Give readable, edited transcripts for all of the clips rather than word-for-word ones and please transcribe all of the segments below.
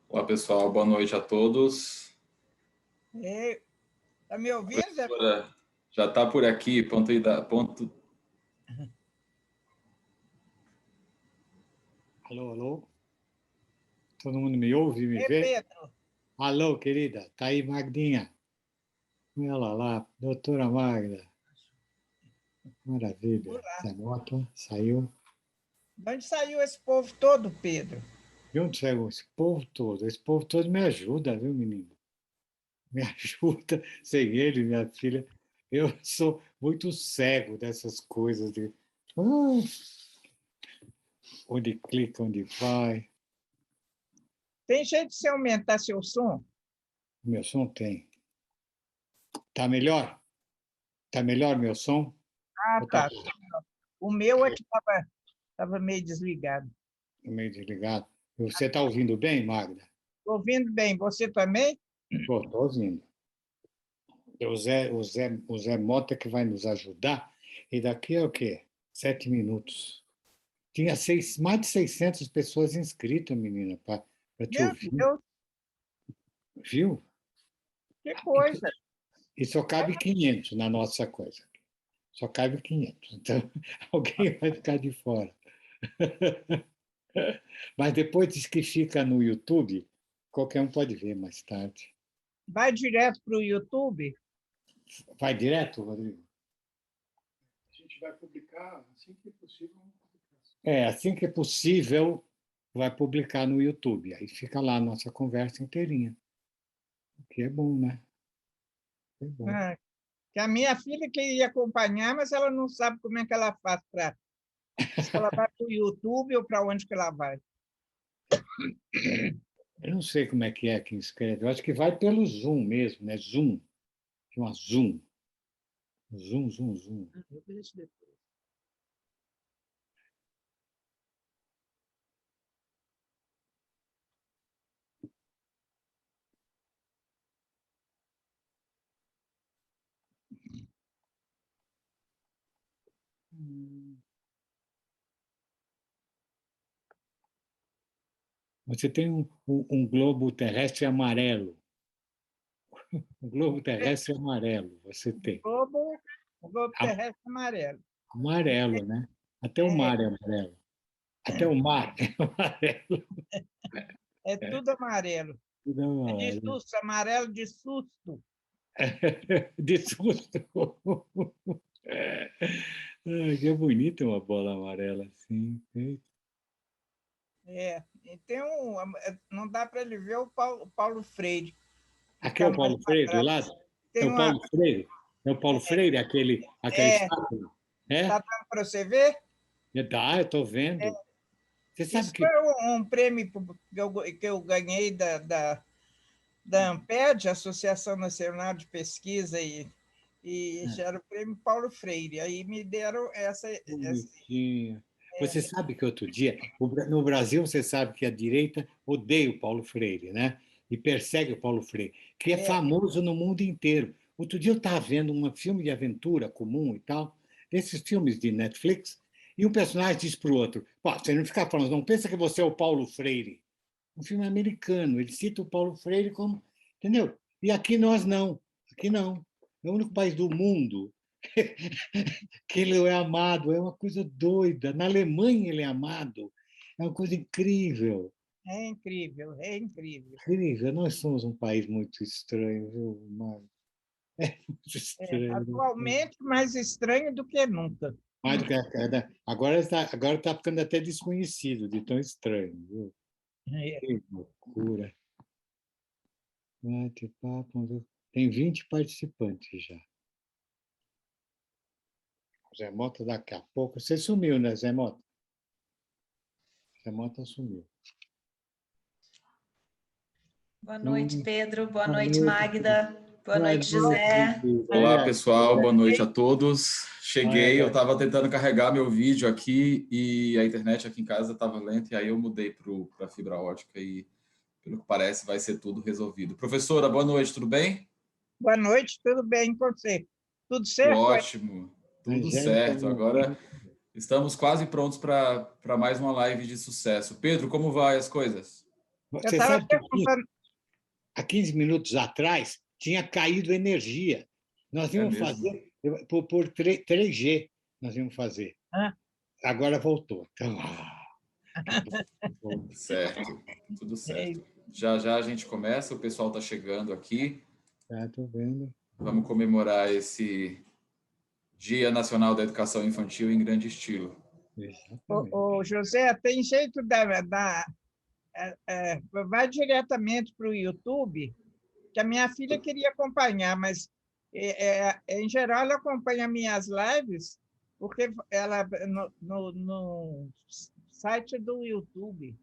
Olá, pessoal. Boa noite a todos. Está me ouvindo, Zé? Já está por aqui, ponto. Alô, alô? Todo mundo me ouve, me vê? Pedro. Alô, querida. Tá aí, Magdinha? Olha lá, doutora Magda. Maravilha. Zé Mota saiu. De onde saiu esse povo todo, Pedro? De onde saiu esse povo todo? Esse povo todo me ajuda, viu, menino? Me ajuda. Sem ele, minha filha, eu sou muito cego dessas coisas de onde clica, onde vai. Tem jeito de você aumentar seu som? Meu som tem. Tá melhor? Tá melhor meu som? Ah, tá. O meu é que estava meio desligado. Meio desligado. Você está ouvindo bem, Magda? Estou ouvindo bem. Você também? Estou ouvindo. O Zé Mota que vai nos ajudar. E daqui a o quê? 7 minutos. Tinha mais de 600 pessoas inscritas, menina, para te Meu ouvir. Deus, Viu? que coisa. E só cabe 500 na nossa coisa. Só cabe 500. Então, alguém vai ficar de fora. Mas depois diz que fica no YouTube, qualquer um pode ver mais tarde. Vai direto para o YouTube? Vai direto, Rodrigo? A gente vai publicar assim que possível. Assim que é possível, vai publicar no YouTube. Aí fica lá a nossa conversa inteirinha. O que é bom, né? É bom. Que a minha filha queria acompanhar, mas ela não sabe como é que ela faz para... Se ela vai para o YouTube ou para onde que ela vai? Eu não sei como é que inscreve. Eu acho que vai pelo Zoom mesmo, né? Zoom. Chama Zoom. Zoom, Zoom, Zoom. Eu vejo depois. Você tem um globo terrestre amarelo. Um globo terrestre amarelo, você tem. O globo terrestre amarelo. Amarelo, né? Até o mar é amarelo. Até o mar é amarelo. É tudo amarelo. Tudo É de amarelo. susto, amarelo de susto. De susto. Que bonito uma bola amarela assim. E tem não dá para ele ver o Paulo Freire. Aqui é o Paulo Freire do lado? É o Paulo Freire? É o Paulo Freire, aquele estátua? Está dando para você ver? Tá, eu estou vendo. Você sabe Isso que... foi um prêmio que eu ganhei da ANPED, Associação Nacional de Pesquisa, e já era o prêmio Paulo Freire. Aí me deram essa... Bonitinho. Você sabe que outro dia, no Brasil, você sabe que a direita odeia o Paulo Freire, né? E persegue o Paulo Freire, que é famoso no mundo inteiro. Outro dia eu estava vendo um filme de aventura comum e tal, desses filmes de Netflix, e um personagem diz para o outro: pô, você não fica falando, não pensa que você é o Paulo Freire. Um filme americano, ele cita o Paulo Freire como. Entendeu? E aqui nós não. Aqui não. É o único país do mundo que ele é amado, é uma coisa doida. Na Alemanha ele é amado, é uma coisa incrível. É incrível, é incrível. Incrível. Nós somos um país muito estranho, viu, Mário? É muito estranho. Atualmente, mais estranho do que nunca. Mais do que agora está ficando até desconhecido, de tão estranho, viu? Que loucura. Bate-papo. Tem 20 participantes já. Zé Mota daqui a pouco. Você sumiu, né, Zé Mota? Zé Mota sumiu. Boa noite, Pedro. Boa noite, Magda. Boa noite, José. Olá, pessoal. Boa noite a todos. Cheguei, eu estava tentando carregar meu vídeo aqui e a internet aqui em casa estava lenta, e aí eu mudei para a fibra ótica e, pelo que parece, vai ser tudo resolvido. Professora, boa noite, tudo bem? Boa noite, tudo bem com você? Tudo certo? Ótimo, tudo certo. Agora estamos quase prontos para mais uma live de sucesso. Pedro, como vai as coisas? Eu Você estava sabe que perguntando. há 15 minutos atrás tinha caído energia. Nós É íamos mesmo. fazer por 3G, nós íamos fazer. Ah, Agora voltou. Então, que bom. Certo, tudo é, certo. Já já a gente começa, o pessoal está chegando aqui. Tô vendo. Vamos comemorar esse Dia Nacional da Educação Infantil em grande estilo. Exatamente. José, tem jeito vai diretamente para o YouTube, que a minha filha queria acompanhar, mas, em geral, ela acompanha minhas lives porque ela no site do YouTube,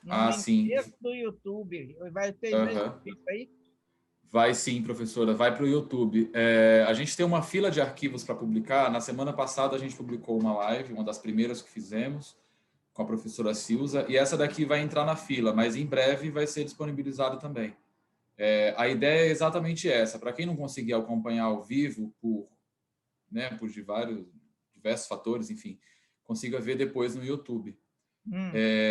no Ah, sim. endereço do YouTube. Vai ter jeito Aham. disso aí? Vai sim, professora, vai para o YouTube. A gente tem uma fila de arquivos para publicar. Na semana passada a gente publicou uma live, uma das primeiras que fizemos, com a professora Silza, e essa daqui vai entrar na fila, mas em breve vai ser disponibilizado também. A ideia é exatamente essa. Para quem não conseguir acompanhar ao vivo por diversos fatores, enfim, consiga ver depois no YouTube.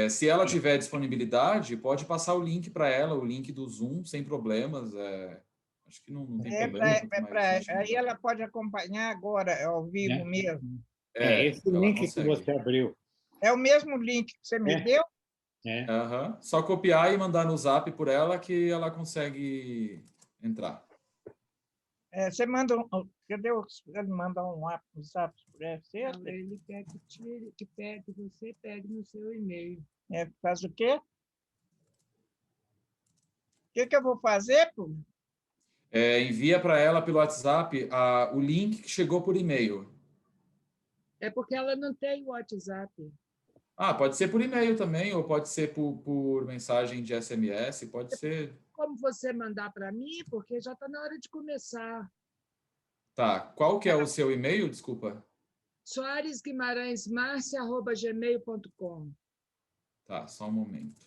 Se ela tiver disponibilidade, pode passar o link para ela, o link do Zoom, sem problemas. Acho que não tem problema, quanto mais gente Aí melhor. ela pode acompanhar agora, ao vivo Né? mesmo. Esse Ela link que consegue. você abriu. É o mesmo link que você me É, deu? é. Aham. Só copiar e mandar no Zap por ela que ela consegue entrar. Você manda cadê ele manda um WhatsApp para você? Não, ele quer que tire, que você pegue no seu e-mail. Faz o quê? O que eu vou fazer, pô? Envia para ela pelo WhatsApp o link que chegou por e-mail. É porque ela não tem WhatsApp. Pode ser por e-mail também, ou pode ser por mensagem de SMS, pode ser. Como você mandar para mim? Porque já está na hora de começar. Tá, qual que é o seu e-mail? Desculpa. soaresguimarãesmarcia@gmail.com. Tá, só um momento.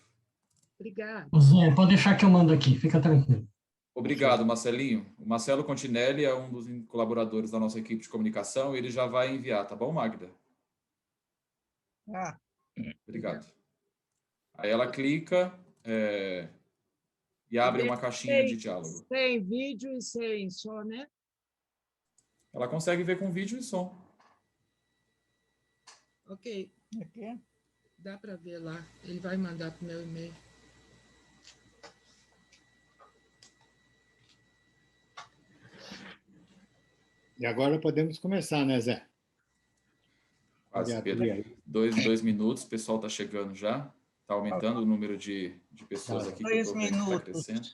Obrigada. Zé, pode deixar que eu mando aqui, fica tranquilo. Obrigado, Marcelinho. O Marcelo Continelli é um dos colaboradores da nossa equipe de comunicação e ele já vai enviar, tá bom, Magda? Ah, Obrigado. Aí ela clica e abre uma caixinha de diálogo. Sem vídeo e sem som, né? Ela consegue ver com vídeo e som. Ok, aqui. dá para ver lá. Ele vai mandar para o meu e-mail. E agora podemos começar, né, Zé? Quase, Pode Pedro. abrir aí. 2 minutos, o pessoal está chegando já. Está aumentando o número de pessoas Tá. aqui que eu estou vendo que está 2 crescendo.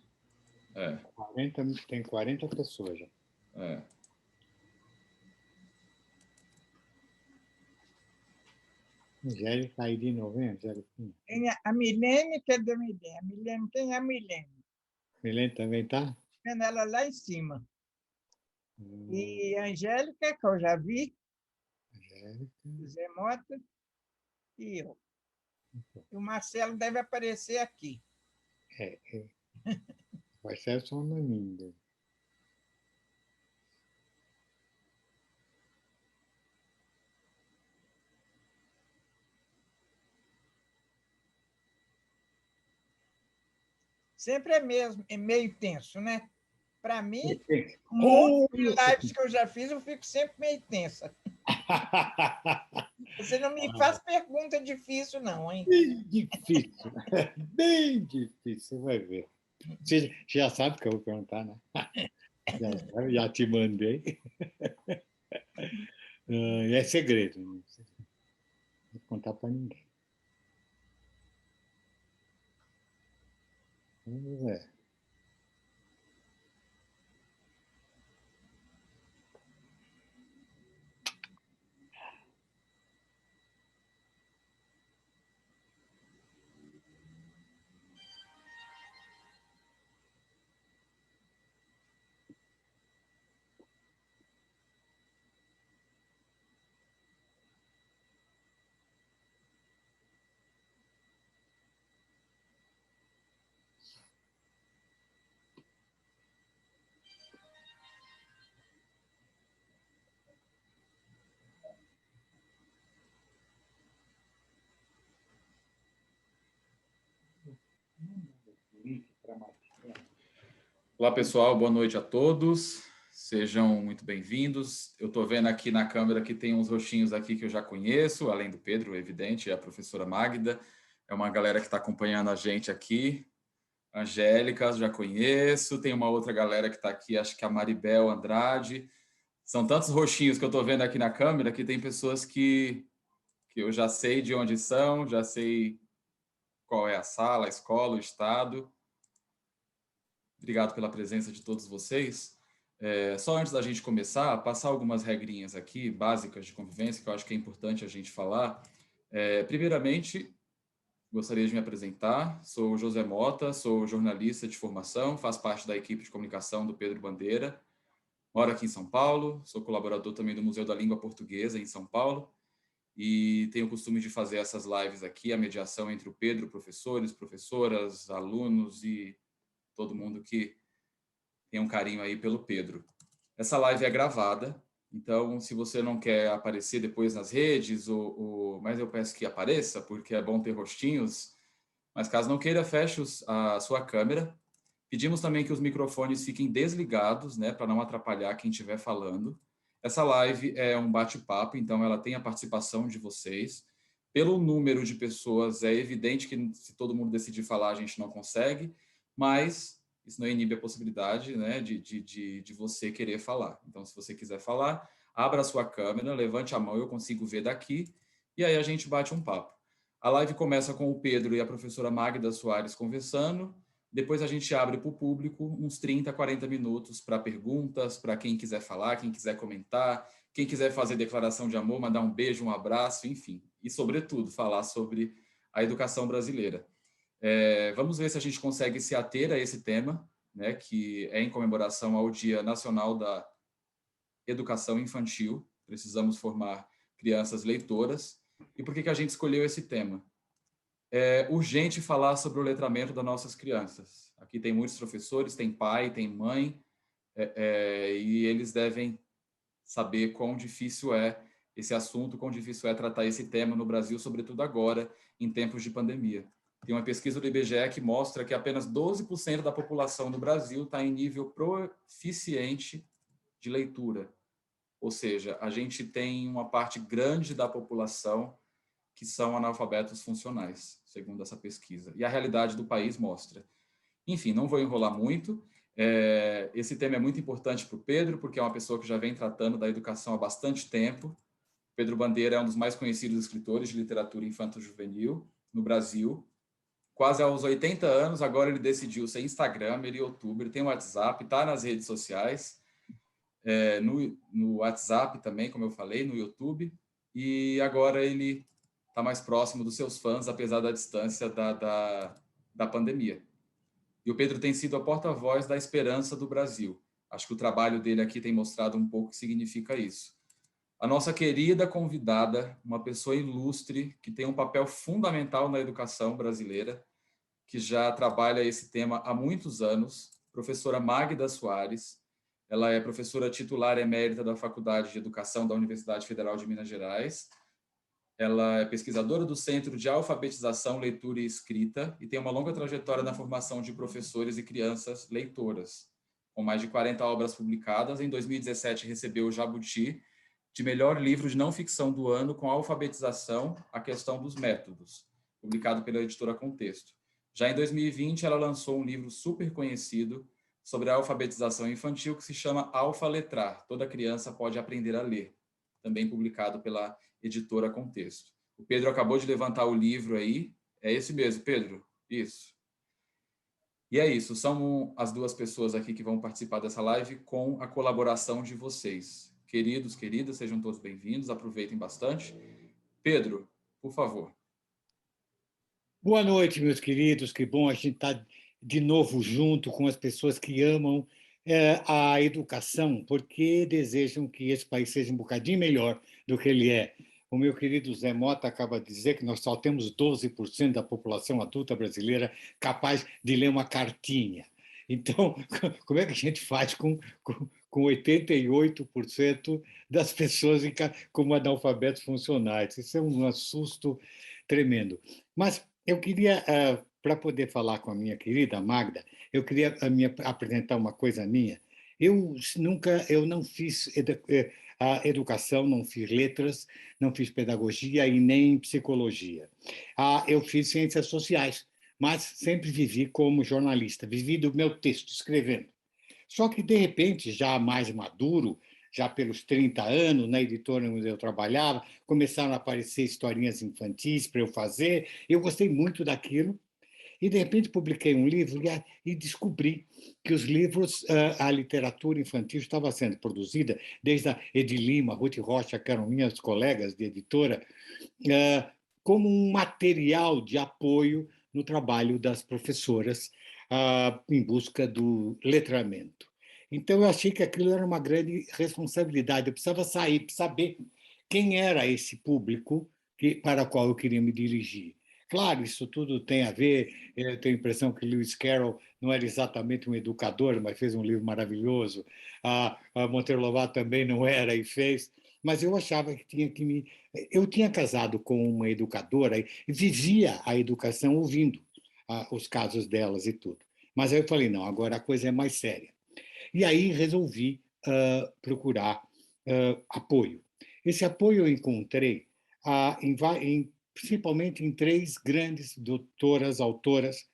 minutos. Tem 40 pessoas já. É. Zé caiu de novo, hein? Zé. A Milene, cadê a Milene? Quem é a Milene? Milene também tá? Vendo ela lá em cima. E a Angélica, que eu já vi, Zé Mota, e eu. E o Marcelo deve aparecer aqui. Vai ser só uma linda. Sempre é meio tenso, né? Para mim, um Oh! monte de lives que eu já fiz, eu fico sempre meio tensa. Você não me faz pergunta difícil, não, hein? Bem difícil. Bem difícil, você vai ver. Você já sabe o que eu vou perguntar, né? Já te mandei. É segredo. Não vou contar para ninguém. Vamos ver. Olá, pessoal, boa noite a todos. Sejam muito bem-vindos. Eu estou vendo aqui na câmera que tem uns rostinhos aqui que eu já conheço, além do Pedro, evidente, é a professora Magda. É uma galera que está acompanhando a gente aqui. Angélica, já conheço. Tem uma outra galera que está aqui, acho que é a Maribel Andrade. São tantos rostinhos que eu estou vendo aqui na câmera que tem pessoas que eu já sei de onde são, já sei qual é a sala, a escola, o estado. Obrigado pela presença de todos vocês. Só antes da gente começar, passar algumas regrinhas aqui, básicas de convivência, que eu acho que é importante a gente falar. Primeiramente, gostaria de me apresentar. Sou José Mota, sou jornalista de formação, faço parte da equipe de comunicação do Pedro Bandeira. Moro aqui em São Paulo, sou colaborador também do Museu da Língua Portuguesa em São Paulo e tenho o costume de fazer essas lives aqui, a mediação entre o Pedro, professores, professoras, alunos e todo mundo que tem um carinho aí pelo Pedro. Essa live é gravada, então se você não quer aparecer depois nas redes, mas eu peço que apareça, porque é bom ter rostinhos, mas caso não queira, feche a sua câmera. Pedimos também que os microfones fiquem desligados, né, para não atrapalhar quem estiver falando. Essa live é um bate-papo, então ela tem a participação de vocês. Pelo número de pessoas, é evidente que se todo mundo decidir falar, a gente não consegue, mas isso não inibe a possibilidade, né, de você querer falar. Então, se você quiser falar, abra a sua câmera, levante a mão, eu consigo ver daqui, e aí a gente bate um papo. A live começa com o Pedro e a professora Magda Soares conversando, depois a gente abre para o público uns 30, 40 minutos para perguntas, para quem quiser falar, quem quiser comentar, quem quiser fazer declaração de amor, mandar um beijo, um abraço, enfim. E, sobretudo, falar sobre a educação brasileira. Vamos ver se a gente consegue se ater a esse tema, né, que é em comemoração ao Dia Nacional da Educação Infantil. Precisamos formar crianças leitoras. E por que a gente escolheu esse tema? É urgente falar sobre o letramento das nossas crianças. Aqui tem muitos professores, tem pai, tem mãe, e eles devem saber quão difícil é esse assunto, quão difícil é tratar esse tema no Brasil, sobretudo agora, em tempos de pandemia. Tem uma pesquisa do IBGE que mostra que apenas 12% da população do Brasil está em nível proficiente de leitura. Ou seja, a gente tem uma parte grande da população que são analfabetos funcionais, segundo essa pesquisa. E a realidade do país mostra. Enfim, não vou enrolar muito. Esse tema é muito importante para o Pedro, porque é uma pessoa que já vem tratando da educação há bastante tempo. Pedro Bandeira é um dos mais conhecidos escritores de literatura infanto-juvenil no Brasil. Quase aos 80 anos, agora ele decidiu ser Instagramer e youtuber, tem WhatsApp, está nas redes sociais, no WhatsApp também, como eu falei, no YouTube, e agora ele está mais próximo dos seus fãs, apesar da distância da pandemia. E o Pedro tem sido a porta-voz da esperança do Brasil. Acho que o trabalho dele aqui tem mostrado um pouco o que significa isso. A nossa querida convidada, uma pessoa ilustre, que tem um papel fundamental na educação brasileira, que já trabalha esse tema há muitos anos, professora Magda Soares. Ela é professora titular emérita da Faculdade de Educação da Universidade Federal de Minas Gerais. Ela é pesquisadora do Centro de Alfabetização, Leitura e Escrita e tem uma longa trajetória na formação de professores e crianças leitoras, com mais de 40 obras publicadas. Em 2017, recebeu o Jabuti de melhor livro de não ficção do ano com alfabetização, a questão dos métodos, publicado pela editora Contexto. Já em 2020, ela lançou um livro super conhecido sobre a alfabetização infantil que se chama Alfaletrar, Toda Criança Pode Aprender a Ler, também publicado pela editora Contexto. O Pedro acabou de levantar o livro aí. É esse mesmo, Pedro? Isso. E é isso. São as duas pessoas aqui que vão participar dessa live com a colaboração de vocês. Queridos, queridas, sejam todos bem-vindos. Aproveitem bastante. Pedro, por favor. Boa noite, meus queridos. Que bom a gente estar de novo junto com as pessoas que amam a educação, porque desejam que esse país seja um bocadinho melhor do que ele é. O meu querido Zé Mota acaba de dizer que nós só temos 12% da população adulta brasileira capaz de ler uma cartinha. Então, como é que a gente faz com 88% das pessoas como analfabetos funcionais? Isso é um assusto tremendo. Mas eu queria para poder falar com a minha querida Magda, eu queria apresentar uma coisa minha. Eu não fiz a educação, não fiz letras, não fiz pedagogia e nem psicologia. Eu fiz ciências sociais, mas sempre vivi como jornalista, vivi do meu texto, escrevendo. Só que, de repente, já mais maduro, já pelos 30 anos, na editora onde eu trabalhava, começaram a aparecer historinhas infantis para eu fazer. Eu gostei muito daquilo. E, de repente, publiquei um livro e descobri que os livros, a literatura infantil estava sendo produzida, desde a Edi Lima, Ruth Rocha, que eram minhas colegas de editora, como um material de apoio no trabalho das professoras em busca do letramento. Então, eu achei que aquilo era uma grande responsabilidade. Eu precisava sair, saber quem era esse público para o qual eu queria me dirigir. Claro, isso tudo tem a ver, eu tenho a impressão que Lewis Carroll não era exatamente um educador, mas fez um livro maravilhoso. A Monteiro Lobato também não era e fez, mas eu achava que tinha que me... Eu tinha casado com uma educadora e vivia a educação ouvindo os casos delas e tudo. Mas aí eu falei, não, agora a coisa é mais séria. E aí resolvi procurar apoio. Esse apoio eu encontrei principalmente em 3 grandes doutoras, autoras,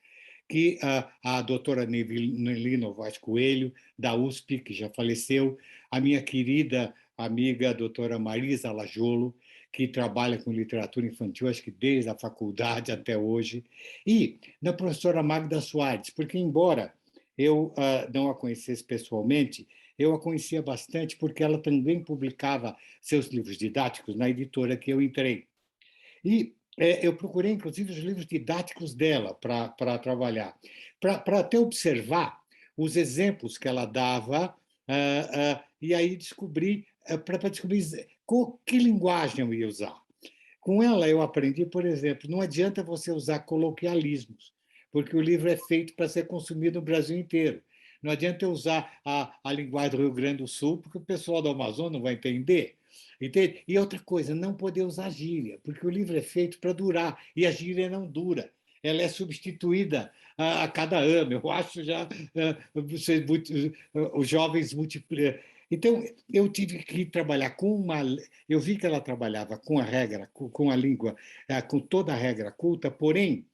que a doutora Nelly Novaes Coelho, da USP, que já faleceu, a minha querida amiga a doutora Marisa Lajolo, que trabalha com literatura infantil, acho que desde a faculdade até hoje, e da professora Magda Soares, porque, embora eu não a conhecesse pessoalmente, eu a conhecia bastante porque ela também publicava seus livros didáticos na editora que eu entrei. E eu procurei, inclusive, os livros didáticos dela para trabalhar, para até observar os exemplos que ela dava, e aí descobri, para descobrir que linguagem eu ia usar. Com ela, eu aprendi, por exemplo, não adianta você usar coloquialismos, porque o livro é feito para ser consumido no Brasil inteiro. Não adianta eu usar a linguagem do Rio Grande do Sul, porque o pessoal do Amazonas não vai entender. Entende? E outra coisa, não poder usar gíria, porque o livro é feito para durar, e a gíria não dura. Ela é substituída a cada ano. Eu acho já os jovens multiplicam. Então, eu tive que trabalhar com uma... Eu vi que ela trabalhava com a regra, com a língua, com toda a regra culta, porém,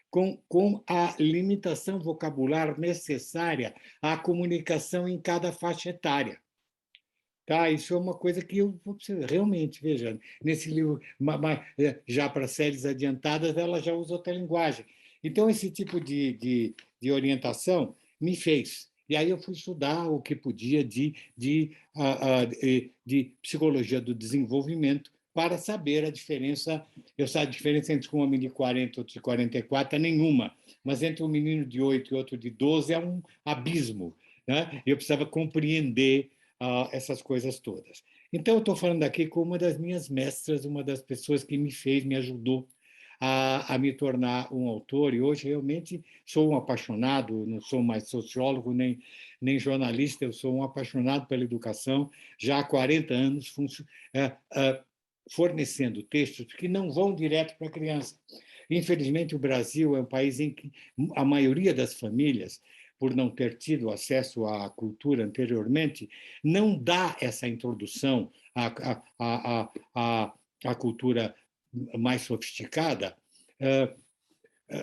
com a limitação vocabular necessária à comunicação em cada faixa etária. Tá, isso é uma coisa que eu realmente, veja, nesse livro, já para séries adiantadas, ela já usa outra linguagem. Então, esse tipo de orientação me fez. E aí eu fui estudar o que podia de psicologia do desenvolvimento para saber a diferença. Eu sei a diferença entre um homem de 40 e outro de 44 é nenhuma, mas entre um menino de 8 e outro de 12 é um abismo. Né? Eu precisava compreender essas coisas todas. Então, eu estou falando aqui com uma das minhas mestras, uma das pessoas que me ajudou a me tornar um autor, e hoje realmente sou um apaixonado, não sou mais sociólogo nem jornalista, eu sou um apaixonado pela educação, já há 40 anos fornecendo textos que não vão direto para a criança. Infelizmente, o Brasil é um país em que a maioria das famílias, por não ter tido acesso à cultura anteriormente, não dá essa introdução à cultura mais sofisticada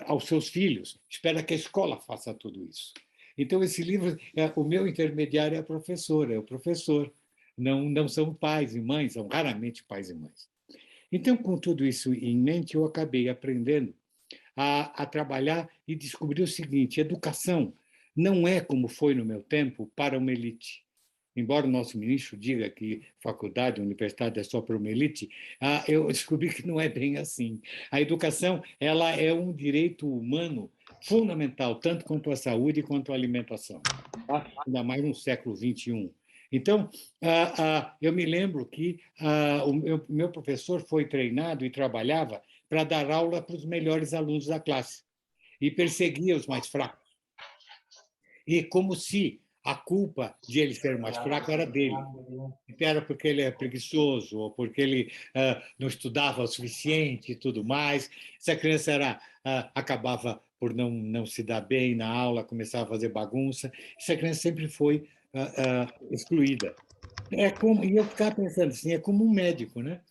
aos seus filhos. Espera que a escola faça tudo isso. Então, esse livro, o meu intermediário é a professora, é o professor. Não são pais e mães, são raramente pais e mães. Então, com tudo isso em mente, eu acabei aprendendo a trabalhar e descobri o seguinte: educação não é, como foi no meu tempo, para uma elite. Embora o nosso ministro diga que faculdade, universidade é só para uma elite, eu descobri que não é bem assim. A educação, ela é um direito humano fundamental, tanto quanto a saúde quanto a alimentação, tá? Ainda mais no século XXI. Então, eu me lembro que o meu professor foi treinado e trabalhava para dar aula para os melhores alunos da classe e perseguia os mais fracos. E como se a culpa de ele ser mais fraco era dele. Então, era porque ele é preguiçoso, ou porque ele não estudava o suficiente e tudo mais. Essa criança acabava por não se dar bem na aula, começava a fazer bagunça. Essa criança sempre foi excluída. E eu ficava pensando assim, é como um médico, né?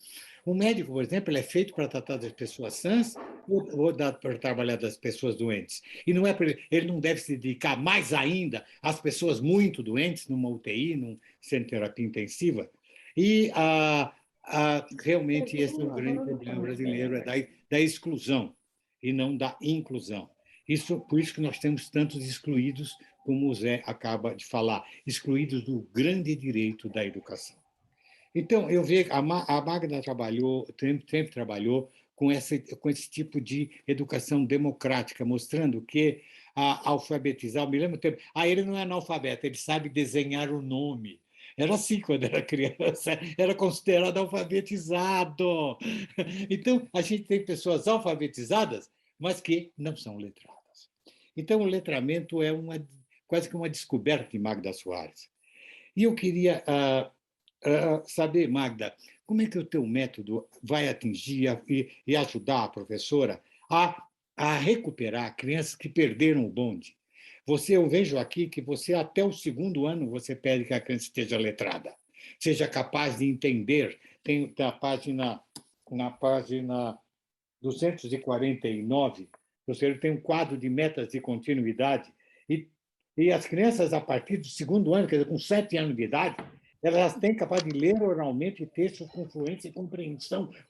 Um médico, por exemplo, ele é feito para tratar das pessoas sãs ou para trabalhar das pessoas doentes. E não é ele não deve se dedicar mais ainda às pessoas muito doentes, numa UTI, num centro de terapia intensiva. E realmente esse é o grande problema brasileiro, é da exclusão e não da inclusão. Por isso que nós temos tantos excluídos, como o Zé acaba de falar, excluídos do grande direito da educação. Então, eu vejo a Magda sempre trabalhou com esse tipo de educação democrática, mostrando que alfabetizar, eu me lembro tempo, ele não é analfabeto, ele sabe desenhar o nome. Era assim quando era criança, era considerado alfabetizado. Então, a gente tem pessoas alfabetizadas, mas que não são letradas. Então, o letramento é quase que uma descoberta de Magda Soares. E eu queria saber, Magda, como é que o teu método vai atingir e ajudar a professora a recuperar crianças que perderam o bonde? Eu vejo aqui que você, até o 2º ano, você pede que a criança esteja letrada, seja capaz de entender. Tem na página 249, você tem um quadro de metas de continuidade, e as crianças, a partir do 2º ano, quer dizer, com 7 anos de idade, elas têm capaz de ler oralmente textos com fluência e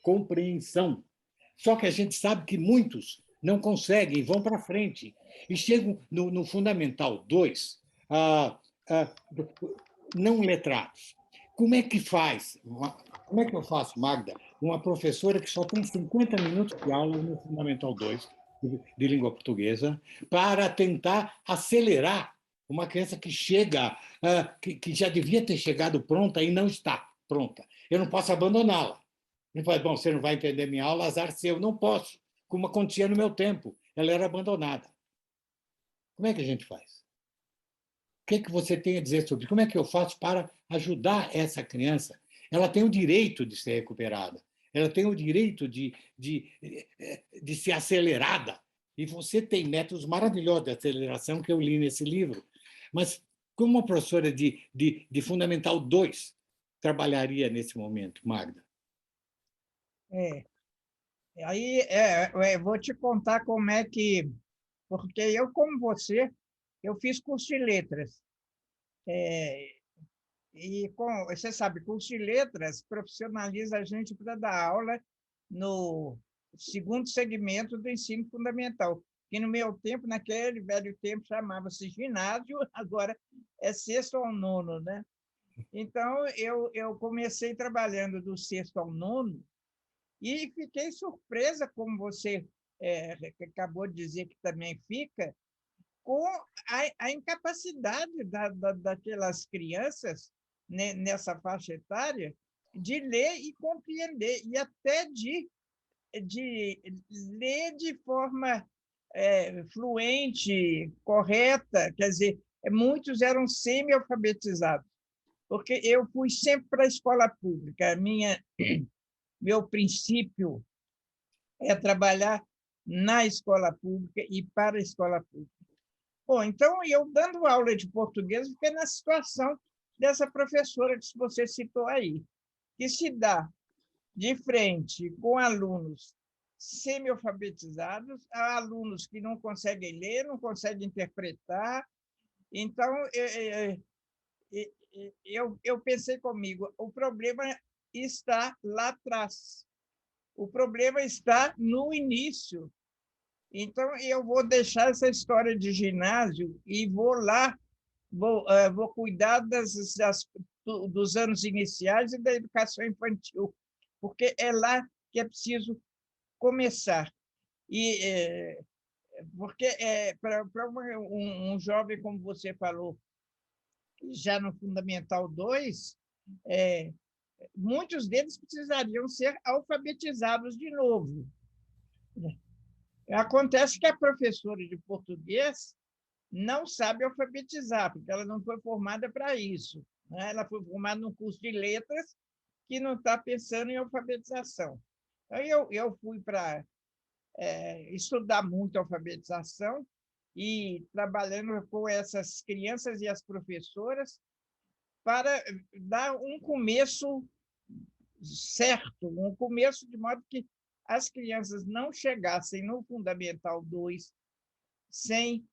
compreensão. Só que a gente sabe que muitos não conseguem, vão para frente, e chegam no Fundamental 2, não letrados. Como é que faz? Como é que eu faço, Magda, uma professora que só tem 50 minutos de aula no Fundamental 2 de língua portuguesa, para tentar acelerar uma criança que chega, que já devia ter chegado pronta e não está pronta? Eu não posso abandoná-la. Ele fala, bom, você não vai entender minha aula, azar seu. Não posso, como acontecia no meu tempo. Ela era abandonada. Como é que a gente faz? O que você tem a dizer sobre como é que eu faço para ajudar essa criança? Ela tem o direito de ser recuperada. Ela tem o direito de ser acelerada. E você tem métodos maravilhosos de aceleração que eu li nesse livro. Mas como uma professora de Fundamental 2 trabalharia nesse momento, Magda? Aí vou te contar como é que... Porque eu, como você, eu fiz curso de letras. E você sabe, curso de letras profissionaliza a gente para dar aula no 2º segmento do ensino fundamental, que no meu tempo, naquele velho tempo, chamava-se ginásio, agora é 6º ao 9º, né? Então, eu comecei trabalhando do 6º ao 9º e fiquei surpresa, como você acabou de dizer que também fica, com a incapacidade daquelas crianças, né, nessa faixa etária, de ler e compreender, e até de ler de forma fluente, correta. Quer dizer, muitos eram semi-alfabetizados, porque eu fui sempre para a escola pública. Meu princípio é trabalhar na escola pública e para a escola pública. Bom, então, eu dando aula de português, fiquei na situação dessa professora que você citou aí, que se dá de frente com alunos semi-alfabetizados, há alunos que não conseguem ler, não conseguem interpretar. Então, eu pensei comigo, o problema está lá atrás. O problema está no início. Então, eu vou deixar essa história de ginásio e vou lá, vou cuidar dos anos iniciais e da educação infantil, porque é lá que é preciso começar. Porque para um jovem, como você falou, já no Fundamental 2, muitos deles precisariam ser alfabetizados de novo. Acontece que a professora de português não sabe alfabetizar, porque ela não foi formada para isso, né? Ela foi formada num curso de letras que não está pensando em alfabetização. Então, eu fui para estudar muito a alfabetização e trabalhando com essas crianças e as professoras para dar um começo certo, um começo de modo que as crianças não chegassem no Fundamental 2 sem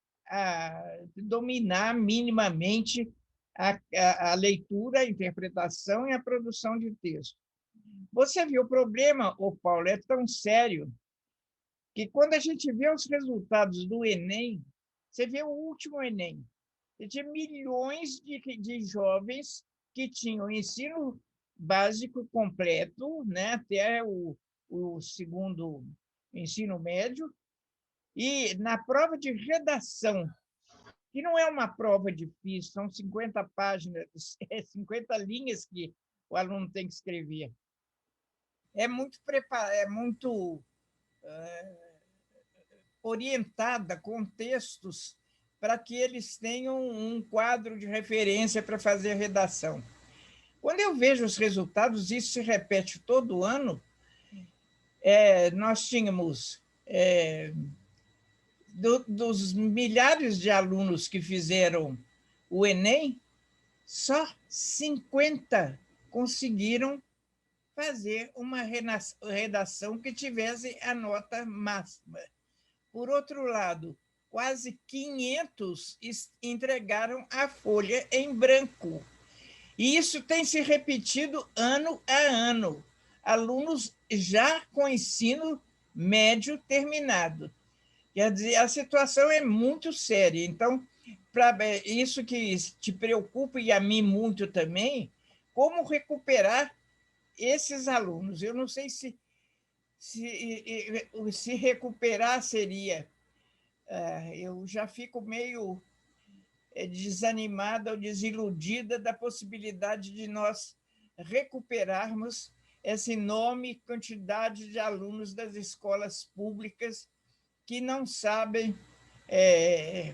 dominar minimamente a leitura, a interpretação e a produção de texto. Você viu, o problema, Paulo, é tão sério que quando a gente vê os resultados do Enem, você vê o último Enem, de milhões de jovens que tinham ensino básico completo, né, até o segundo ensino médio, e na prova de redação, que não é uma prova difícil, são 50 páginas, 50 linhas que o aluno tem que escrever. É muito orientada com textos para que eles tenham um quadro de referência para fazer redação. Quando eu vejo os resultados, isso se repete todo ano. Nós tínhamos, dos milhares de alunos que fizeram o Enem, só 50 conseguiram fazer uma redação que tivesse a nota máxima. Por outro lado, quase 500 entregaram a folha em branco. E isso tem se repetido ano a ano. Alunos já com ensino médio terminado. Quer dizer, a situação é muito séria. Então, para isso que te preocupa e a mim muito também, como recuperar esses alunos? Eu não sei se recuperar seria... eu já fico meio desanimada ou desiludida da possibilidade de nós recuperarmos essa enorme quantidade de alunos das escolas públicas que não sabem,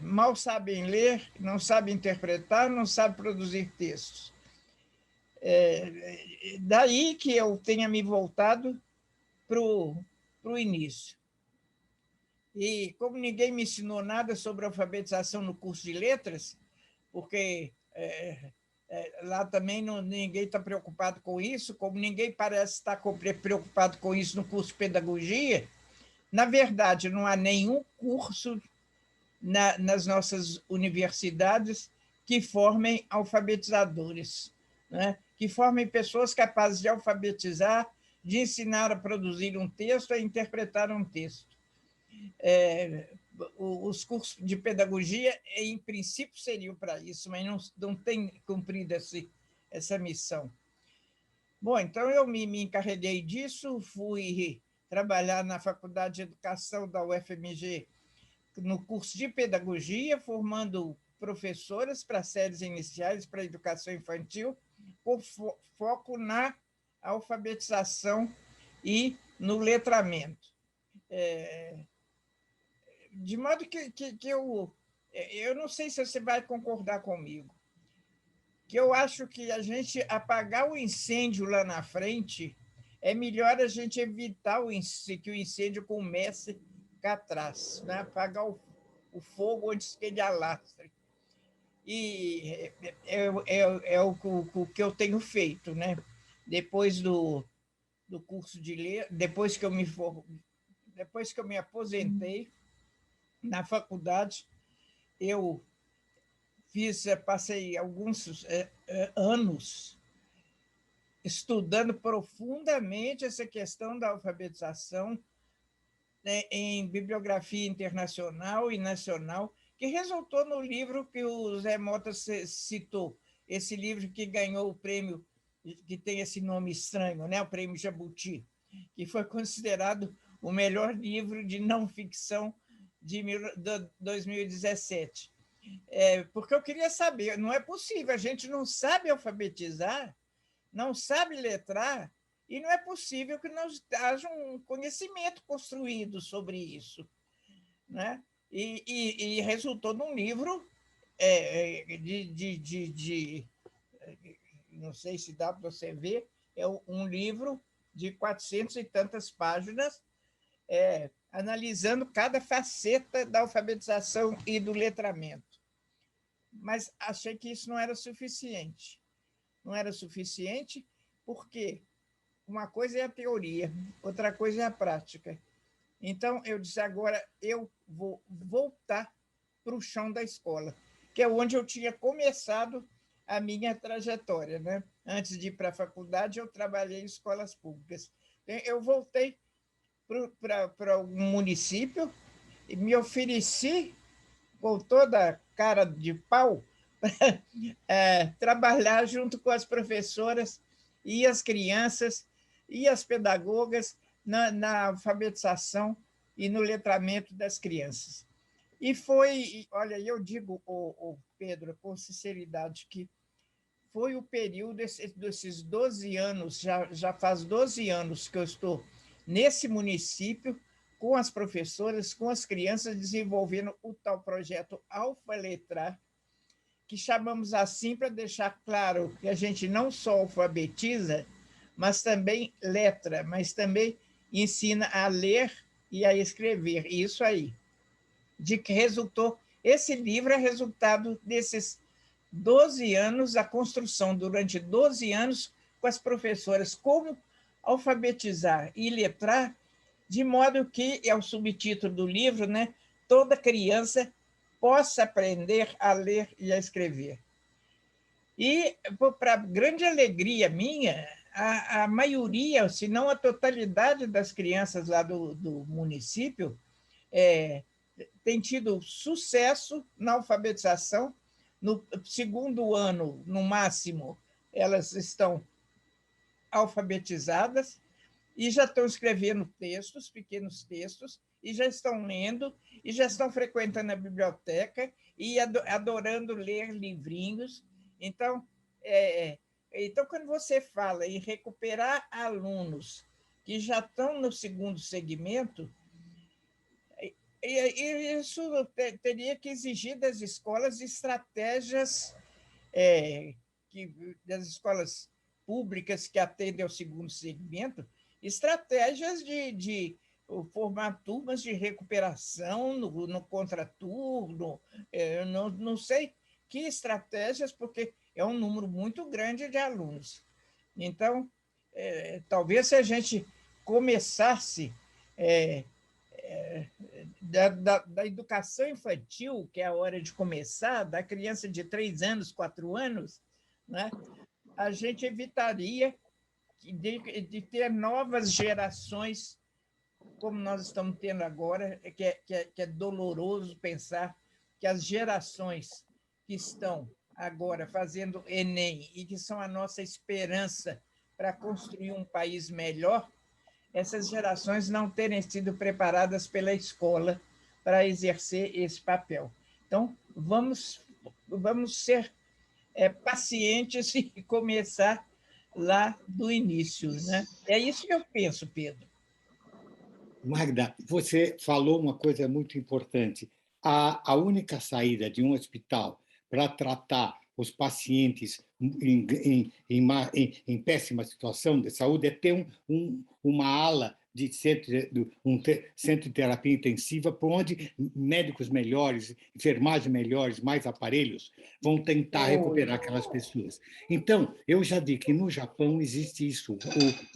mal sabem ler, não sabem interpretar, não sabem produzir textos. Daí que eu tenha me voltado para o início. E como ninguém me ensinou nada sobre alfabetização no curso de letras, porque lá também ninguém está preocupado com isso, como ninguém parece estar preocupado com isso no curso de pedagogia, na verdade, não há nenhum curso nas nossas universidades que formem alfabetizadores, né? Que formem pessoas capazes de alfabetizar, de ensinar a produzir um texto, a interpretar um texto. Os cursos de pedagogia, em princípio, seriam para isso, mas não têm cumprido essa missão. Bom, então eu me encarreguei disso, fui trabalhar na Faculdade de Educação da UFMG, no curso de pedagogia, formando professoras para séries iniciais, para educação infantil, com foco na alfabetização e no letramento. De modo que eu não sei se você vai concordar comigo, que eu acho que a gente apagar o incêndio lá na frente é melhor a gente evitar que o incêndio comece cá atrás, né? Apagar o fogo antes que ele alastre. E é o que eu tenho feito, né? Depois do curso de letras, depois que eu me aposentei na faculdade, eu passei alguns anos estudando profundamente essa questão da alfabetização, né, em bibliografia internacional e nacional, que resultou no livro que o Zé Mota citou, esse livro que ganhou o prêmio, que tem esse nome estranho, né, o Prêmio Jabuti, que foi considerado o melhor livro de não-ficção de 2017. Porque eu queria saber, não é possível, a gente não sabe alfabetizar, não sabe letrar, e não é possível que não haja um conhecimento construído sobre isso, né? E resultou num livro não sei se dá para você ver, é um livro de 400 e tantas páginas, analisando cada faceta da alfabetização e do letramento. Mas achei que isso não era suficiente. Não era suficiente porque uma coisa é a teoria, outra coisa é a prática. Então, eu disse, agora eu vou voltar para o chão da escola, que é onde eu tinha começado a minha trajetória, né? Antes de ir para a faculdade, eu trabalhei em escolas públicas. Eu voltei para um município e me ofereci com toda a cara de pau para trabalhar junto com as professoras e as crianças e as pedagogas na alfabetização e no letramento das crianças. E foi, olha, eu digo, Pedro, com sinceridade, que foi o período desses 12 anos, já faz 12 anos que eu estou nesse município, com as professoras, com as crianças, desenvolvendo o tal projeto Alfa Letrar, que chamamos assim para deixar claro que a gente não só alfabetiza, mas também letra, mas também ensina a ler e a escrever. Isso aí. De que resultou, esse livro é resultado desses 12 anos, a construção durante 12 anos com as professoras, como alfabetizar e letrar, de modo que, é o subtítulo do livro, né, toda criança possa aprender a ler e a escrever. E, para grande alegria minha, a maioria, se não a totalidade das crianças lá do município, tem tido sucesso na alfabetização. No segundo ano, no máximo, elas estão alfabetizadas e já estão escrevendo textos, pequenos textos, e já estão lendo, e já estão frequentando a biblioteca e adorando ler livrinhos. Então, quando você fala em recuperar alunos que já estão no segundo segmento, isso teria que exigir das escolas estratégias, das escolas públicas que atendem ao segundo segmento, estratégias de formar turmas de recuperação no contraturno, não sei que estratégias, porque é um número muito grande de alunos. Então, talvez se a gente começasse da educação infantil, que é a hora de começar, da criança de 3 anos, 4 anos, né, a gente evitaria de ter novas gerações, como nós estamos tendo agora, que é doloroso pensar que as gerações que estão agora fazendo Enem e que são a nossa esperança para construir um país melhor, essas gerações não terem sido preparadas pela escola para exercer esse papel. Então, vamos ser pacientes e começar lá do início, né? É isso que eu penso, Pedro. Magda, você falou uma coisa muito importante. A única saída de um hospital para tratar os pacientes em péssima situação de saúde é ter uma ala de centro de terapia intensiva, por onde médicos melhores, enfermagem melhores, mais aparelhos, vão tentar recuperar aquelas pessoas. Então, eu já digo que no Japão existe isso,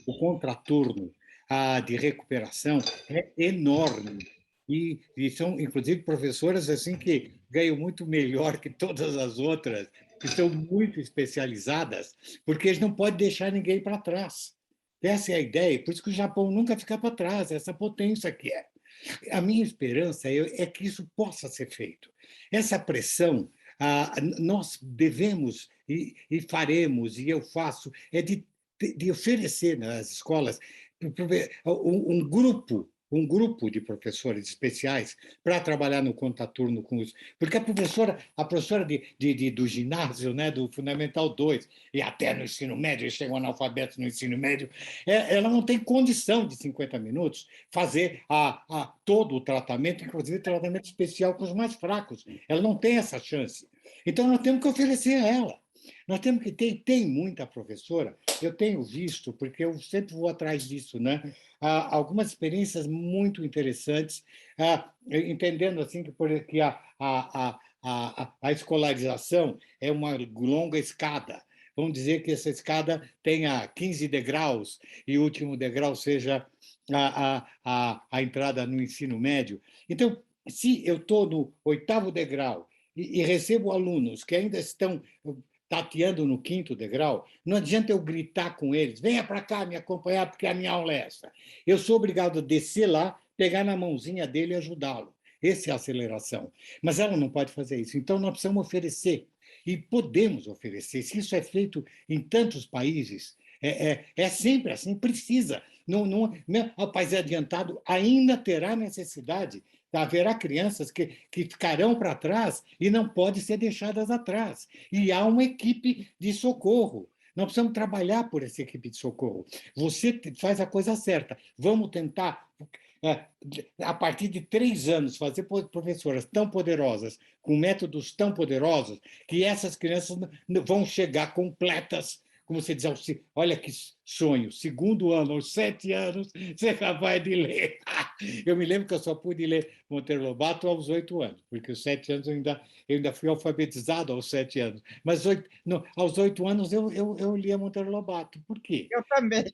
o contraturno de recuperação é enorme. E são, inclusive, professoras assim que ganham muito melhor que todas as outras, que são muito especializadas, porque eles não podem deixar ninguém para trás. Essa é a ideia, por isso que o Japão nunca fica para trás, essa potência que é. A minha esperança é que isso possa ser feito. Essa pressão, nós devemos e faremos, e eu faço, é de oferecer nas escolas um grupo de professores especiais para trabalhar no contraturno com os... Porque a professora do ginásio, né, do Fundamental 2, e até no ensino médio, eles chegam analfabetos no ensino médio, ela não tem condição de 50 minutos fazer todo o tratamento, inclusive tratamento especial com os mais fracos. Ela não tem essa chance. Então, nós temos que oferecer a ela. Nós temos que tem muita professora, eu tenho visto, porque eu sempre vou atrás disso, né? Algumas experiências muito interessantes, entendendo assim que a escolarização é uma longa escada. Vamos dizer que essa escada tenha 15 degraus e o último degrau seja a entrada no ensino médio. Então, se eu estou no 8º degrau e recebo alunos que ainda estão tateando no 5º degrau, não adianta eu gritar com eles, venha para cá me acompanhar, porque a minha aula é essa. Eu sou obrigado a descer lá, pegar na mãozinha dele e ajudá-lo. Essa é a aceleração. Mas ela não pode fazer isso. Então, nós precisamos oferecer. E podemos oferecer. Se isso é feito em tantos países, é sempre assim, precisa. O país adiantado ainda terá necessidade. Haverá crianças que ficarão para trás e não podem ser deixadas atrás. E há uma equipe de socorro. Nós precisamos trabalhar por essa equipe de socorro. Você faz a coisa certa. Vamos tentar, a partir de 3 anos, fazer professoras tão poderosas, com métodos tão poderosos, que essas crianças vão chegar completas. Como você diz, olha que sonho, 2º ano, aos 7 anos, você é capaz de ler. Eu me lembro que eu só pude ler Monteiro Lobato aos 8 anos, porque aos 7 anos eu ainda fui alfabetizado aos 7 anos. Mas aos 8 anos eu lia Monteiro Lobato. Por quê? Eu também.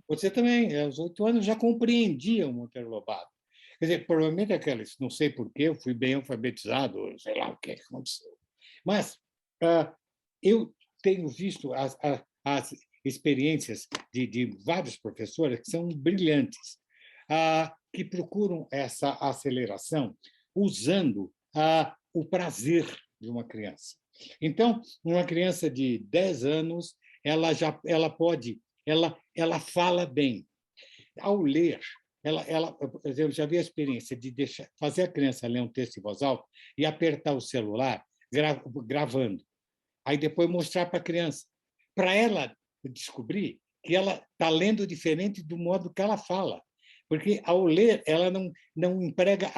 Você também, aos 8 anos, já compreendia o Monteiro Lobato. Quer dizer, provavelmente aquelas, não sei porquê, eu fui bem alfabetizado, sei lá o que aconteceu. Mas eu tenho visto as experiências de vários professores que são brilhantes, que procuram essa aceleração usando o prazer de uma criança. Então, uma criança de 10 anos, ela fala bem. Ao ler, eu já vi a experiência de fazer a criança ler um texto em voz alta e apertar o celular gravando. Aí depois mostrar para a criança, para ela descobrir que ela está lendo diferente do modo que ela fala. Porque, ao ler, ela não emprega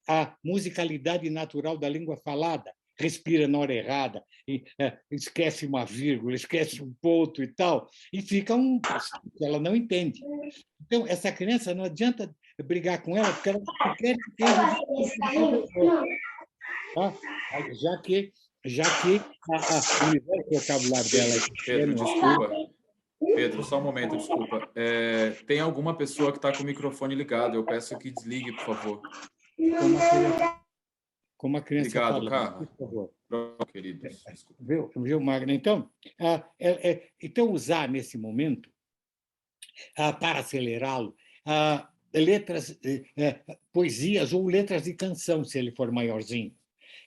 a musicalidade natural da língua falada, respira na hora errada, esquece uma vírgula, esquece um ponto e tal, e fica que ela não entende. Então, essa criança, não adianta brigar com ela, porque ela quer entender. Tá? Já que o universo vocabulário dela é Pedro, desculpa. Pedro, só um momento, desculpa. Tem alguma pessoa que está com o microfone ligado. Eu peço que desligue, por favor. Como a criança Obrigado, fala, Carla. por favor. Pronto, queridos. Viu, Magna? Então, então, usar nesse momento, para acelerá-lo, letras, poesias ou letras de canção, se ele for maiorzinho,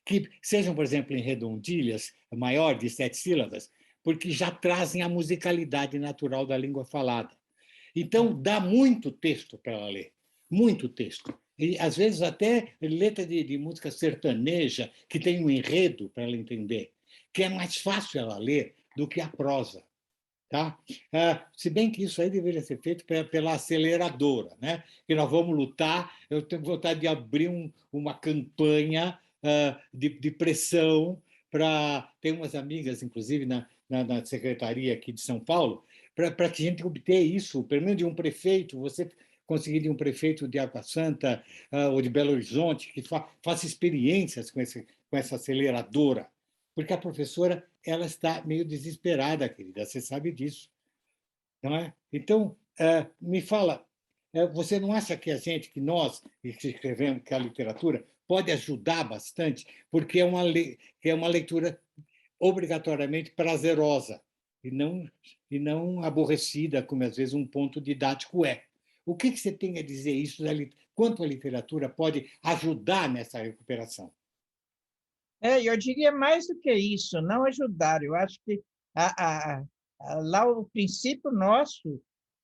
que sejam, por exemplo, em redondilhas, maior de 7 sílabas, porque já trazem a musicalidade natural da língua falada. Então, dá muito texto para ela ler, muito texto. E, às vezes, até letra de música sertaneja, que tem um enredo para ela entender, que é mais fácil ela ler do que a prosa. Tá? Se bem que isso aí deveria ser feito pela aceleradora, né? Que nós vamos lutar. Eu tenho vontade de abrir uma campanha de pressão para... Tem umas amigas, inclusive, na secretaria aqui de São Paulo, para que a gente obter isso, pelo menos de um prefeito, você conseguir de um prefeito de Água Santa ou de Belo Horizonte, que faça experiências com essa aceleradora, porque a professora ela está meio desesperada, querida, você sabe disso. Não é? Então, me fala, você não acha que que nós, que escrevemos, que a literatura, pode ajudar bastante, porque é uma leitura obrigatoriamente prazerosa e não aborrecida, como às vezes um ponto didático é. O que você tem a dizer isso, quanto a literatura pode ajudar nessa recuperação? Eu diria mais do que isso, não ajudar. Eu acho que lá o princípio nosso,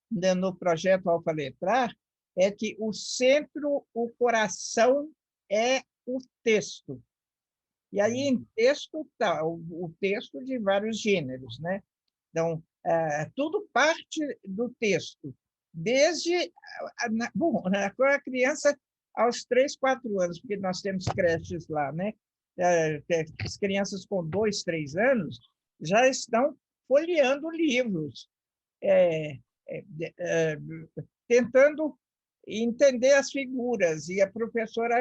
no projeto Alfaletrar, é que o centro, o coração é o texto. E aí, em texto, tá, o texto de vários gêneros, né? Então, tudo parte do texto. Desde a criança aos 3, 4 anos, porque nós temos creches lá, né? As crianças com 2, 3 anos, já estão folheando livros, tentando entender as figuras, e a professora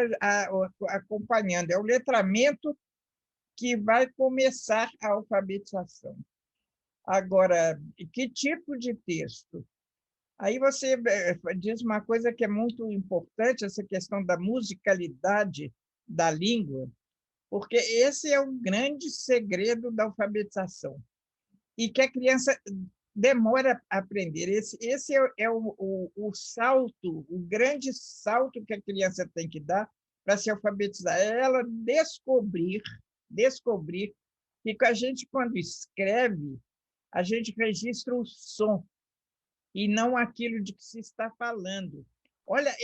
acompanhando. É o letramento que vai começar a alfabetização. Agora, que tipo de texto? Aí você diz uma coisa que é muito importante, essa questão da musicalidade da língua, porque esse é o grande segredo da alfabetização, e que a criança demora a aprender. Esse é o salto, o grande salto que a criança tem que dar para se alfabetizar, é ela descobrir que a gente, quando escreve, a gente registra o som, e não aquilo de que se está falando. Olha,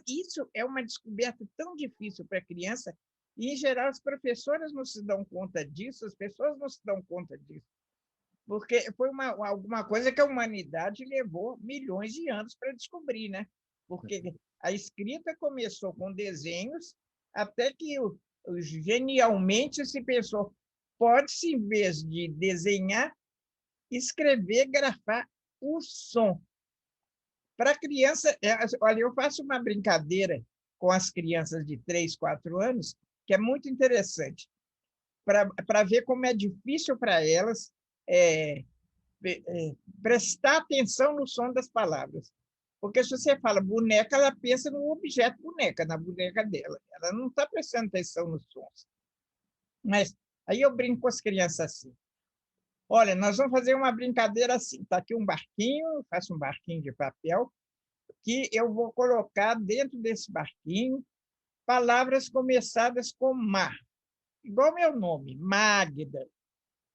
isso é uma descoberta tão difícil para a criança, e, em geral, as professoras não se dão conta disso, as pessoas não se dão conta disso, porque foi alguma coisa que a humanidade levou milhões de anos para descobrir, né? Porque a escrita começou com desenhos, até que genialmente se pensou, pode-se, em vez de desenhar, escrever, grafar o som. Para a criança, olha, eu faço uma brincadeira com as crianças de 3, 4 anos, que é muito interessante, para ver como é difícil para elas prestar atenção no som das palavras. Porque se você fala boneca, ela pensa no objeto boneca, na boneca dela. Ela não está prestando atenção nos sons. Mas aí eu brinco com as crianças assim. Olha, nós vamos fazer uma brincadeira assim. Está aqui um barquinho, faço um barquinho de papel, que eu vou colocar dentro desse barquinho palavras começadas com mar, igual meu nome, Magda.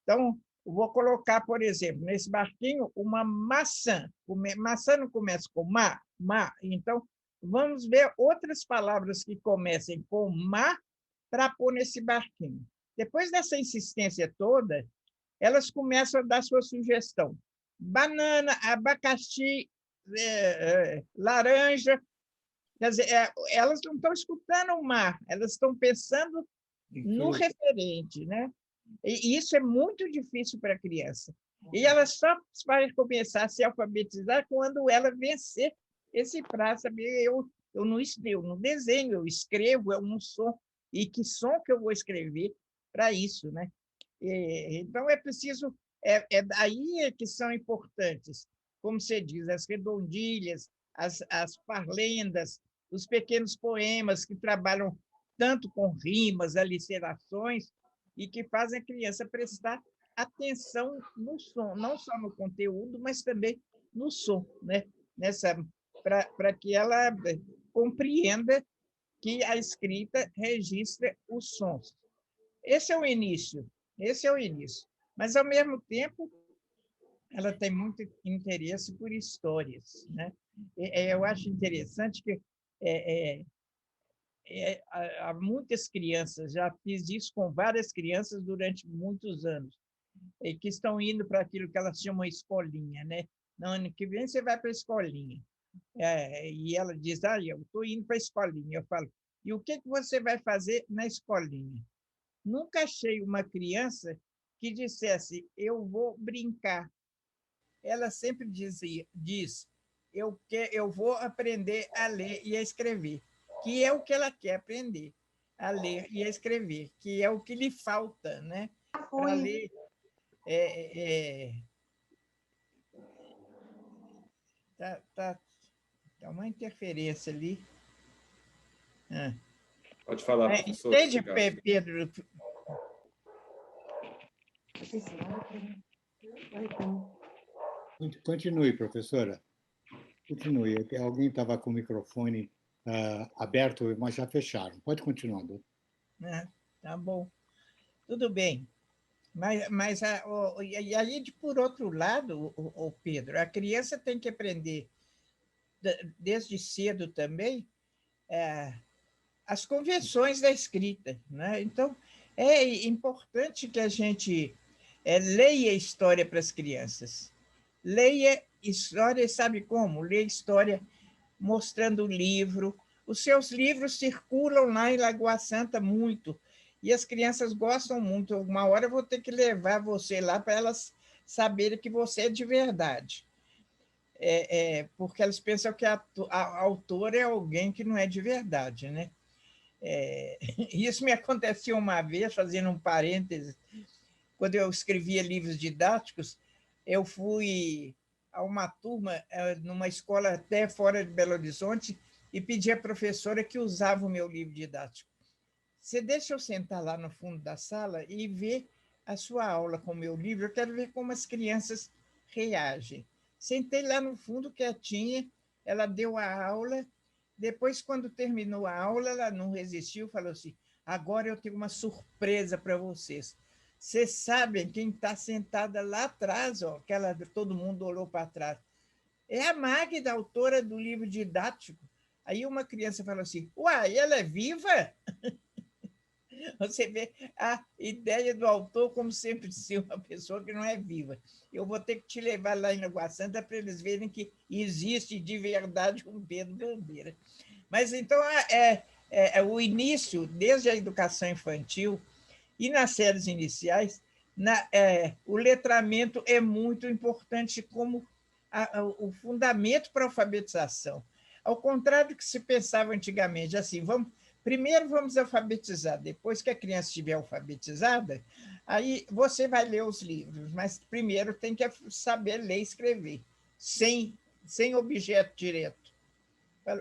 Então, eu vou colocar, por exemplo, nesse barquinho, uma maçã. Maçã não começa com ma, ma. Então, vamos ver outras palavras que comecem com ma para pôr nesse barquinho. Depois dessa insistência toda, elas começam a dar sua sugestão. Banana, abacaxi, laranja. Quer dizer, elas não estão escutando o mar, elas estão pensando no referente, né? E isso é muito difícil para a criança. E ela só vai começar a se alfabetizar quando ela vencer esse prazo. Eu não desenho, eu escrevo, é um som. E que som que eu vou escrever para isso, né? Então, é preciso... daí que são importantes, como você diz, as redondilhas, as parlendas, os pequenos poemas que trabalham tanto com rimas, aliserações, e que fazem a criança prestar atenção no som, não só no conteúdo, mas também no som, né? Para que ela compreenda que a escrita registra os sons. Esse é o início. Mas, ao mesmo tempo, ela tem muito interesse por histórias, né? Eu acho interessante que há muitas crianças, já fiz isso com várias crianças durante muitos anos, que estão indo para aquilo que elas chamam de escolinha, né? No ano que vem você vai para a escolinha. E ela diz, eu estou indo para a escolinha. Eu falo, e o que você vai fazer na escolinha? Nunca achei uma criança que dissesse, eu vou brincar. Ela sempre diz, eu vou aprender a ler e a escrever, que é o que ela quer aprender, a ler e a escrever, que é o que lhe falta, né? Para ler. Tá uma interferência ali. Pode falar, professor. Entende, Pedro? Continue, professora. Continue. Alguém estava com o microfone aberto, mas já fecharam. Pode continuar, doutor. Tá bom. Tudo bem. Mas e aí, por outro lado, o Pedro, a criança tem que aprender, desde cedo também, as convenções da escrita, né? Então, é importante que a gente leia história para as crianças. Leia história, sabe como? Leia história mostrando o livro. Os seus livros circulam lá em Lagoa Santa muito. E as crianças gostam muito. Uma hora eu vou ter que levar você lá para elas saberem que você é de verdade. Porque elas pensam que a autora é alguém que não é de verdade, né? Isso me aconteceu uma vez, fazendo um parêntese, quando eu escrevia livros didáticos, eu fui a uma turma, numa escola até fora de Belo Horizonte, e pedi à professora que usava o meu livro didático. Você deixa eu sentar lá no fundo da sala e ver a sua aula com o meu livro, eu quero ver como as crianças reagem. Sentei lá no fundo, quietinha, ela deu a aula, depois, quando terminou a aula, ela não resistiu, falou assim, agora eu tenho uma surpresa para vocês. Vocês sabem quem está sentada lá atrás, ó, todo mundo olhou para trás. É a Magda, autora do livro didático. Aí uma criança falou assim, uai, ela é viva? Você vê a ideia do autor como sempre ser uma pessoa que não é viva. Eu vou ter que te levar lá em Água Santa para eles verem que existe de verdade um Pedro Bandeira. Mas, então, o início, desde a educação infantil e nas séries iniciais, o letramento é muito importante como o fundamento para a alfabetização. Ao contrário do que se pensava antigamente, assim, primeiro vamos alfabetizar, depois que a criança estiver alfabetizada, aí você vai ler os livros, mas primeiro tem que saber ler e escrever, sem objeto direto.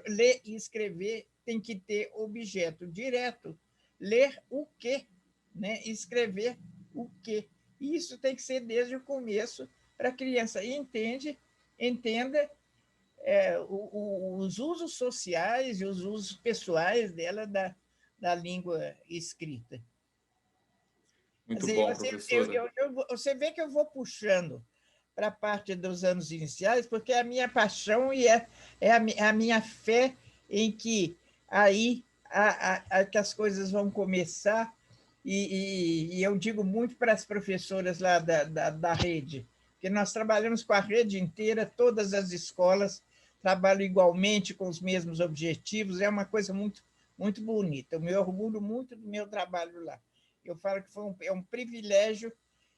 Ler e escrever tem que ter objeto direto. Ler o quê? Né? Escrever o quê? E isso tem que ser desde o começo para a criança entenda os usos sociais e os usos pessoais dela da língua escrita. Muito bom, professora. Você vê que eu vou puxando para a parte dos anos iniciais, porque é a minha paixão e é a minha fé em que aí que as coisas vão começar, e eu digo muito para as professoras lá da rede, que nós trabalhamos com a rede inteira, todas as escolas trabalham igualmente com os mesmos objetivos, é uma coisa muito, muito bonita. Eu me orgulho muito do meu trabalho lá. Eu falo que é um privilégio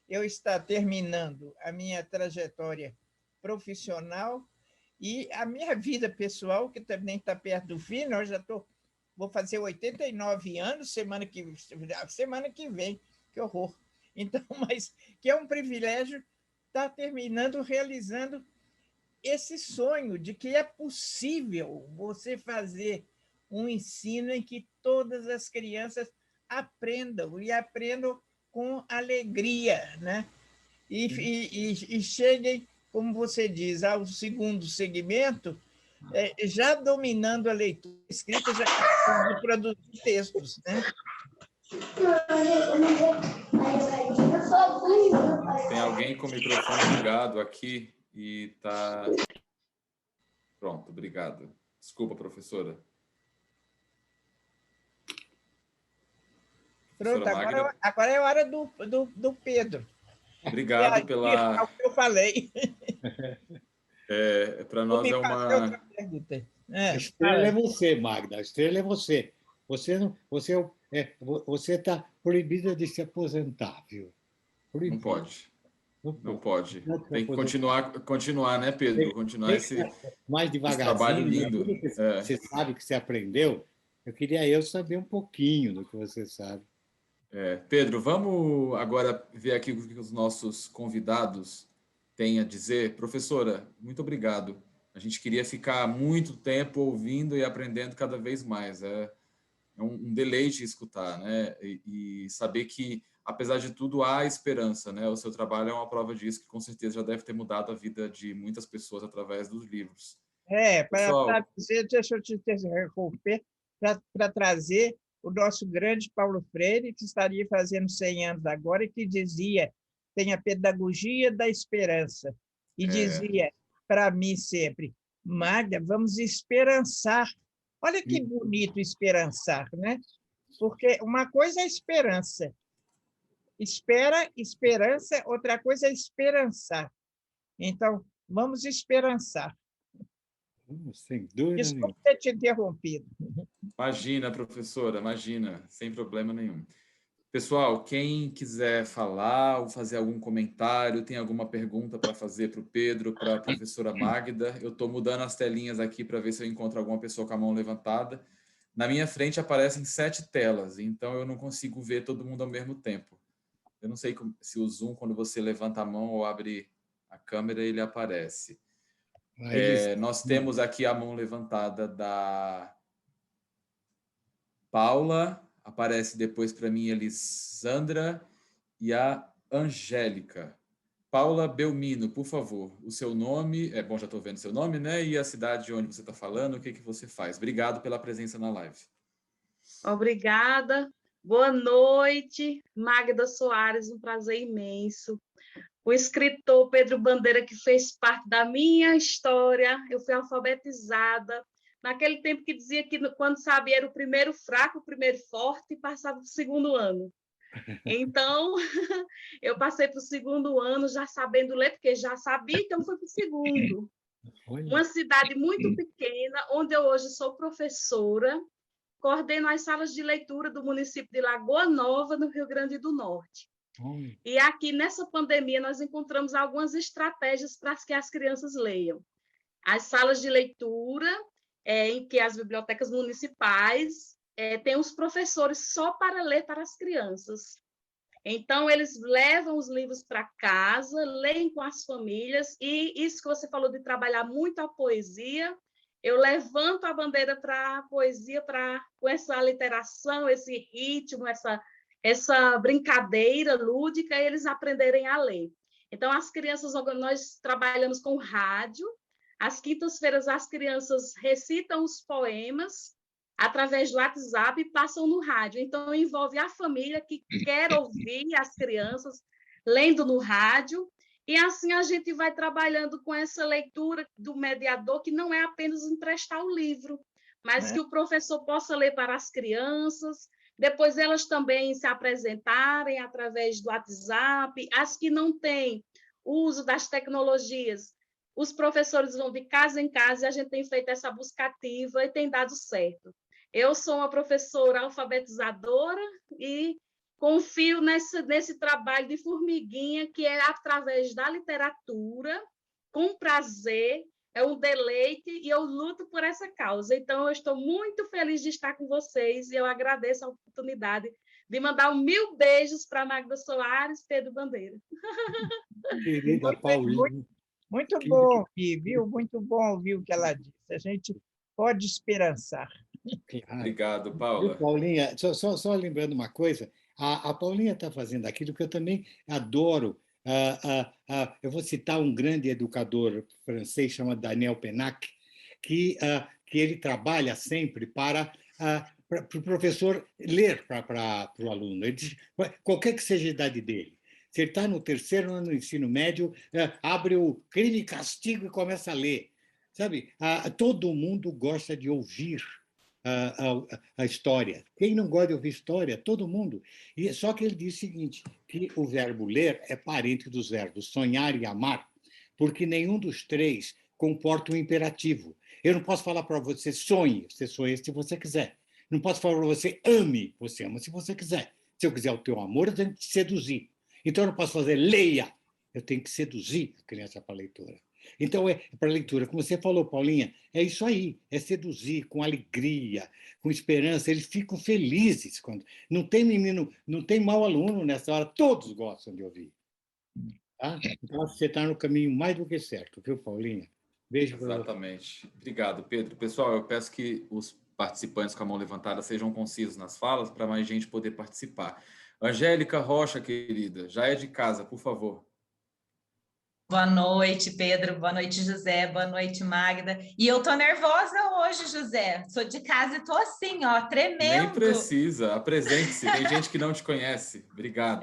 eu estar terminando a minha trajetória profissional e a minha vida pessoal, que também está perto do fim. Eu já vou fazer 89 anos semana que vem, que horror. Então, mas que é um privilégio estar terminando, realizando esse sonho de que é possível você fazer um ensino em que todas as crianças aprendam e aprendam com alegria, né? E cheguem, como você diz, ao segundo segmento, já dominando a leitura escrita, já conseguindo produzir textos, né? Tem alguém com o microfone ligado aqui e está... Pronto, obrigado. Desculpa, professora. Pronto, agora é a hora do Pedro. Obrigado pela... É o que eu falei. Para nós é uma... A estrela é você, Magda. A estrela é você. Você está proibida de se aposentar, viu? Proibida. Não pode. Não pode. Tem que continuar, né, Pedro? Continuar mais devagarzinho, esse trabalho lindo. Você sabe que você aprendeu. Eu queria saber um pouquinho do que você sabe. Pedro, vamos agora ver aqui o que os nossos convidados têm a dizer. Professora, muito obrigado. A gente queria ficar muito tempo ouvindo e aprendendo cada vez mais. É um deleite escutar, né? E saber que, apesar de tudo, há esperança, né? O seu trabalho é uma prova disso, que com certeza já deve ter mudado a vida de muitas pessoas através dos livros. Para dizer, deixa eu te interromper, para trazer o nosso grande Paulo Freire, que estaria fazendo 100 anos agora, e que dizia, tem a pedagogia da esperança, e dizia para mim sempre, Magda, vamos esperançar. Olha que bonito esperançar, né? Porque uma coisa é esperança. Esperança, outra coisa é esperançar. Então, vamos esperançar. Sem dúvida nenhuma. Desculpa ter te interrompido. Imagina, professora, imagina, sem problema nenhum. Pessoal, quem quiser falar ou fazer algum comentário, tem alguma pergunta para fazer para o Pedro, para a professora Magda, eu estou mudando as telinhas aqui para ver se eu encontro alguma pessoa com a mão levantada. Na minha frente aparecem 7 telas, então eu não consigo ver todo mundo ao mesmo tempo. Eu não sei se o Zoom, quando você levanta a mão ou abre a câmera, ele aparece. Nós temos aqui a mão levantada da Paula, aparece depois para mim a Lisandra e a Angélica. Paula Belmino, por favor, o seu nome, bom, já estou vendo seu nome, né? E a cidade de onde você está falando, o que você faz. Obrigado pela presença na live. Obrigada. Boa noite, Magda Soares, um prazer imenso. O escritor Pedro Bandeira, que fez parte da minha história, eu fui alfabetizada naquele tempo que dizia que quando sabia era o primeiro fraco, o primeiro forte, e passava para o segundo ano. Então, eu passei para o segundo ano já sabendo ler, porque já sabia, então fui para o segundo. Uma cidade muito pequena, onde eu hoje sou professora, coordeno as salas de leitura do município de Lagoa Nova, no Rio Grande do Norte. E aqui, nessa pandemia, nós encontramos algumas estratégias para que as crianças leiam. As salas de leitura, em que as bibliotecas municipais têm os professores só para ler para as crianças. Então, eles levam os livros para casa, leem com as famílias, e isso que você falou de trabalhar muito a poesia, eu levanto a bandeira para a poesia, com essa literação, esse ritmo, essa brincadeira lúdica, eles aprenderem a ler. Então, as crianças, nós trabalhamos com rádio, às quintas-feiras as crianças recitam os poemas através do WhatsApp e passam no rádio. Então, envolve a família que quer ouvir as crianças lendo no rádio, e assim a gente vai trabalhando com essa leitura do mediador, que não é apenas emprestar o livro, mas que o professor possa ler para as crianças, depois elas também se apresentarem através do WhatsApp. As que não têm o uso das tecnologias, os professores vão de casa em casa, e a gente tem feito essa busca ativa e tem dado certo. Eu sou uma professora alfabetizadora e confio nesse trabalho de formiguinha, que é através da literatura, com prazer, é um deleite, e eu luto por essa causa. Então, eu estou muito feliz de estar com vocês, e eu agradeço a oportunidade de mandar 1000 beijos para Magda Soares, Pedro Bandeira. Querida Paulinha. Muito bom ouvir, viu? Muito bom ouvir o que ela disse. A gente pode esperançar. Obrigado, Paula. Paulinha, só lembrando uma coisa, a Paulinha está fazendo aquilo que eu também adoro. Eu vou citar um grande educador francês chamado Daniel Pennac, que ele trabalha sempre para o professor ler para o aluno. Ele diz, qualquer que seja a idade dele. Se ele está no 3º ano do ensino médio, abre o Crime e Castigo e começa a ler. Sabe? Todo mundo gosta de ouvir a história. Quem não gosta de ouvir história? Todo mundo. Só que ele diz o seguinte, que o verbo ler é parente dos verbos sonhar e amar, porque nenhum dos 3 comporta um imperativo. Eu não posso falar para você sonhe se você quiser. Não posso falar para você ame, você ama se você quiser. Se eu quiser o teu amor, eu tenho que te seduzir. Então, eu não posso fazer leia, eu tenho que seduzir a criança para a leitura. Então, para a leitura, como você falou, Paulinha, é isso aí, é seduzir com alegria, com esperança. Eles ficam felizes quando não tem menino, não tem mau aluno nessa hora, todos gostam de ouvir. Tá? Então, você está no caminho mais do que certo, viu, Paulinha? Beijo para você. Exatamente. Obrigado, Pedro. Pessoal, eu peço que os participantes com a mão levantada sejam concisos nas falas para mais gente poder participar. Angélica Rocha, querida, já é de casa, por favor. Boa noite, Pedro. Boa noite, José. Boa noite, Magda. E eu tô nervosa hoje, José. Sou de casa e tô assim, ó, tremendo. Nem precisa. Apresente-se. Tem gente que não te conhece. Obrigado.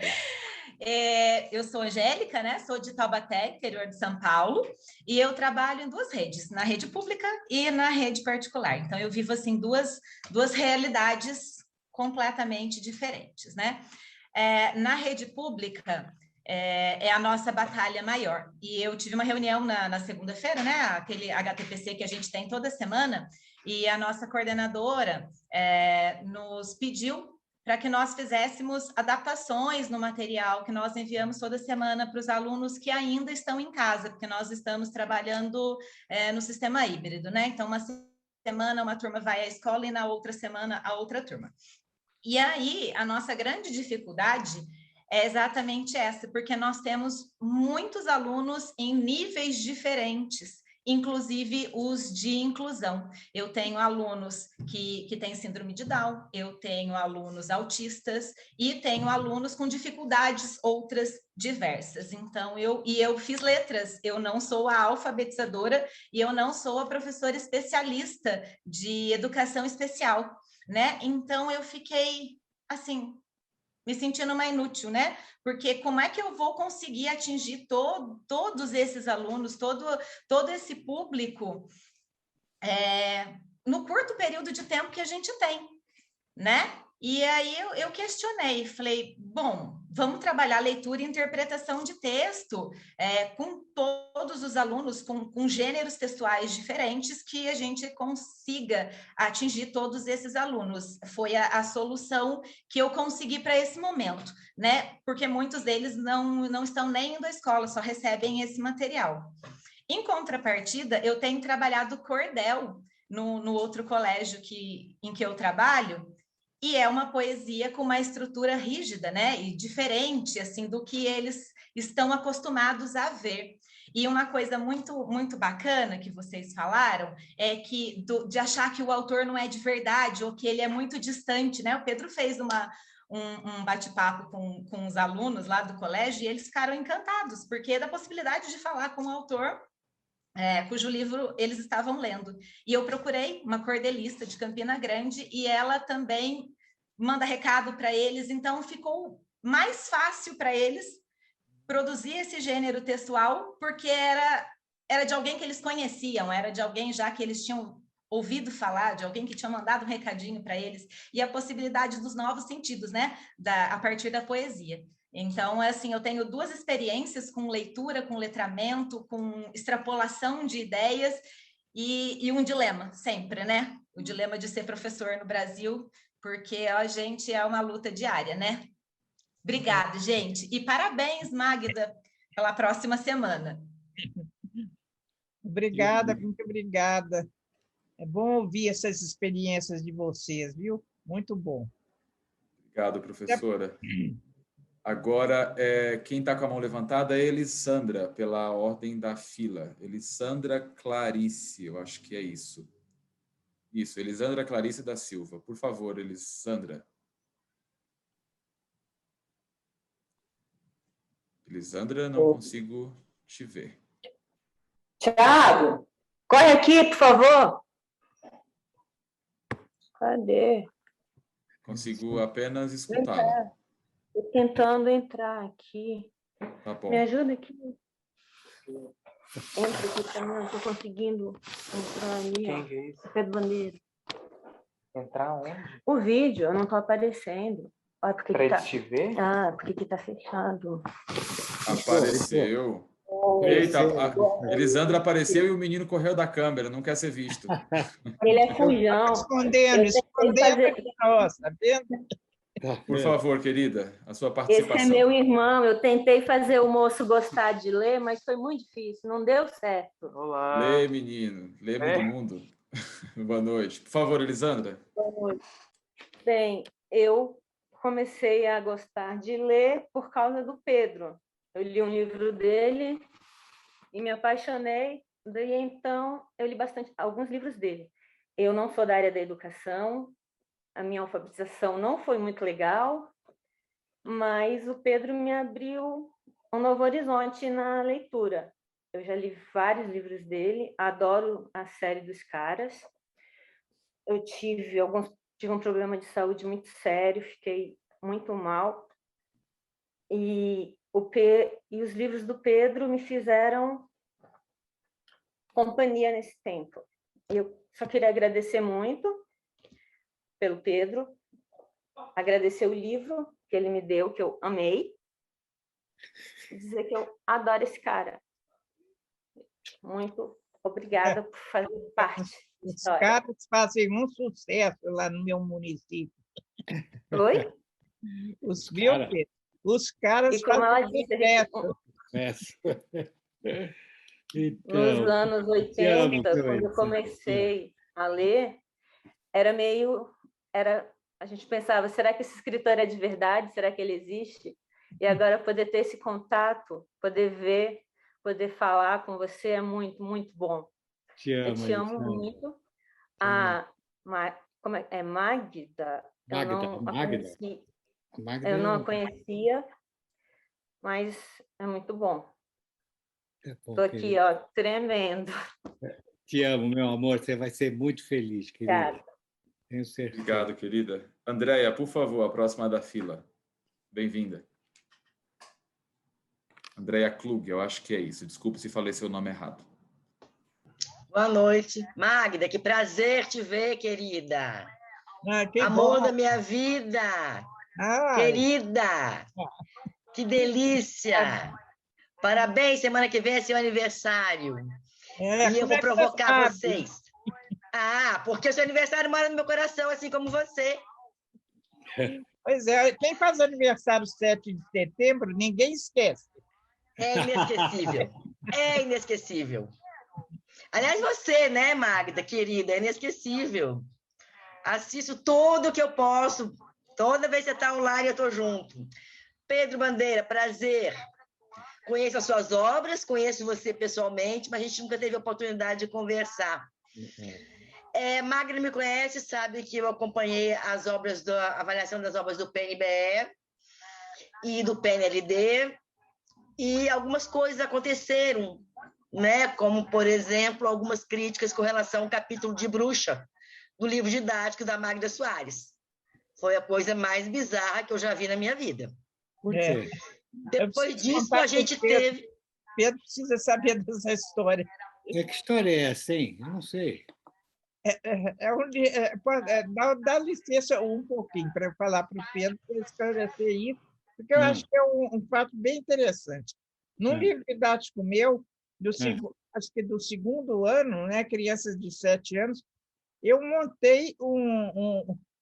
Eu sou Angélica, né? Sou de Taubaté, interior de São Paulo, e eu trabalho em 2 redes, na rede pública e na rede particular. Então, eu vivo, assim, duas realidades completamente diferentes, né? Na rede pública, é a nossa batalha maior. E eu tive uma reunião na segunda-feira, né? Aquele HTPC que a gente tem toda semana, e a nossa coordenadora nos pediu para que nós fizéssemos adaptações no material que nós enviamos toda semana para os alunos que ainda estão em casa, porque nós estamos trabalhando no sistema híbrido, né? Então, uma semana uma turma vai à escola e na outra semana a outra turma. E aí, a nossa grande dificuldade é exatamente essa, porque nós temos muitos alunos em níveis diferentes, inclusive os de inclusão. Eu tenho alunos que têm síndrome de Down, eu tenho alunos autistas e tenho alunos com dificuldades outras diversas. Então, eu fiz letras, eu não sou a alfabetizadora e eu não sou a professora especialista de educação especial, né? Então, eu fiquei, assim, me sentindo uma inútil, né? Porque como é que eu vou conseguir atingir todos esses alunos, todo esse público no curto período de tempo que a gente tem, né? E aí eu questionei, falei, bom, vamos trabalhar leitura e interpretação de texto com todos os alunos, com gêneros textuais diferentes, que a gente consiga atingir todos esses alunos. Foi a solução que eu consegui para esse momento, né? Porque muitos deles não estão nem indo à escola, só recebem esse material. Em contrapartida, eu tenho trabalhado cordel no outro colégio em que eu trabalho, e é uma poesia com uma estrutura rígida, né? E diferente, assim, do que eles estão acostumados a ver. E uma coisa muito, muito bacana que vocês falaram é que de achar que o autor não é de verdade ou que ele é muito distante, né? O Pedro fez um bate-papo com os alunos lá do colégio e eles ficaram encantados, porque da possibilidade de falar com o autor cujo livro eles estavam lendo. E eu procurei uma cordelista de Campina Grande e ela também manda recado para eles, então ficou mais fácil para eles produzir esse gênero textual, porque era de alguém que eles conheciam, era de alguém já que eles tinham ouvido falar, de alguém que tinha mandado um recadinho para eles, e a possibilidade dos novos sentidos, né, a partir da poesia. Então, assim, eu tenho duas experiências com leitura, com letramento, com extrapolação de ideias e um dilema, sempre, né? O dilema de ser professor no Brasil, porque a gente é uma luta diária, né? Obrigada, gente. E parabéns, Magda, pela próxima semana. Obrigada, muito obrigada. É bom ouvir essas experiências de vocês, viu? Muito bom. Obrigado, professora. Agora, quem está com a mão levantada é Elisandra, pela ordem da fila. Elisandra Clarice, eu acho que é isso. Isso, Elisandra Clarice da Silva. Por favor, Elisandra. Elisandra, não consigo te ver. Thiago, corre aqui, por favor. Cadê? Consigo apenas escutá-la. Estou tentando entrar aqui. Tá bom. Me ajuda aqui. Entra aqui também, não estou conseguindo entrar ali. Quem que é isso? Pedro Bandeira. Entrar onde? O vídeo, eu não estou aparecendo. Para eles te ver? Ah, porque que está fechado. Apareceu. Eita, Elisandra apareceu e o menino correu da câmera, não quer ser visto. Ele é fujão. Escondendo. Nossa, tá vendo? Por favor, querida, a sua participação. Esse é meu irmão. Eu tentei fazer o moço gostar de ler, mas foi muito difícil, não deu certo. Olá. Lê, menino. Lê todo mundo. Boa noite. Por favor, Elisandra. Boa noite. Bem, eu comecei a gostar de ler por causa do Pedro. Eu li um livro dele e me apaixonei. Daí, então, eu li alguns livros dele. Eu não sou da área da educação, a minha alfabetização não foi muito legal, mas o Pedro me abriu um novo horizonte na leitura. Eu já li vários livros dele, adoro a série dos Caras. Eu tive um problema de saúde muito sério, fiquei muito mal. E os livros do Pedro me fizeram companhia nesse tempo. Eu só queria agradecer muito pelo Pedro, agradecer o livro que ele me deu, que eu amei, e dizer que eu adoro esse cara. Muito obrigada por fazer parte. Os caras fazem um sucesso lá no meu município. Oi? Os os caras E como ela fazem disse, a gente, sucesso. nos Então, anos te amo, 80, quando eu Cleide. comecei a ler, a gente pensava, será que esse escritor é de verdade? Será que ele existe? E agora poder ter esse contato, poder ver, poder falar com você é muito, muito bom. Te Eu amo, te amo muito. Como é Magda? Eu não a conheci. Eu não a conhecia, mas é muito bom. Estou aqui, ó, tremendo. Te amo, meu amor. Você vai ser muito feliz, querida. Obrigada. Tenho certeza. Obrigado, querida. Andréia, por favor, a próxima da fila. Bem-vinda. Andréia Klug, eu acho que é isso. Desculpe se falei seu nome errado. Boa noite. Magda, que prazer te ver, querida. Que amor bom. da minha vida. Querida. Que delícia. Parabéns, semana que vem é seu aniversário. E eu vou provocar vocês. Porque o seu aniversário mora no meu coração, assim como você. Pois é, quem faz aniversário 7 de setembro, ninguém esquece. É inesquecível. É inesquecível. Aliás, você, né, Magda, querida, é inesquecível. Assisto tudo que eu posso. Toda vez que você está online, eu estou junto. Pedro Bandeira, prazer. Conheço as suas obras, conheço você pessoalmente, mas a gente nunca teve a oportunidade de conversar. Magda me conhece, sabe que eu acompanhei a avaliação das obras do PNBE e do PNLD, e algumas coisas aconteceram, né? Como, por exemplo, algumas críticas com relação ao capítulo de Bruxa, do livro didático da Magda Soares. Foi a coisa mais bizarra que eu já vi na minha vida. Por quê? Depois disso, a gente teve... Pedro precisa saber dessa história. Que história é essa, hein? Eu não sei. Dá licença um pouquinho para eu falar para o Pedro para esclarecer isso, porque eu acho que é um fato bem interessante. Num livro didático meu, acho que do segundo ano, né, crianças de 7 anos, eu montei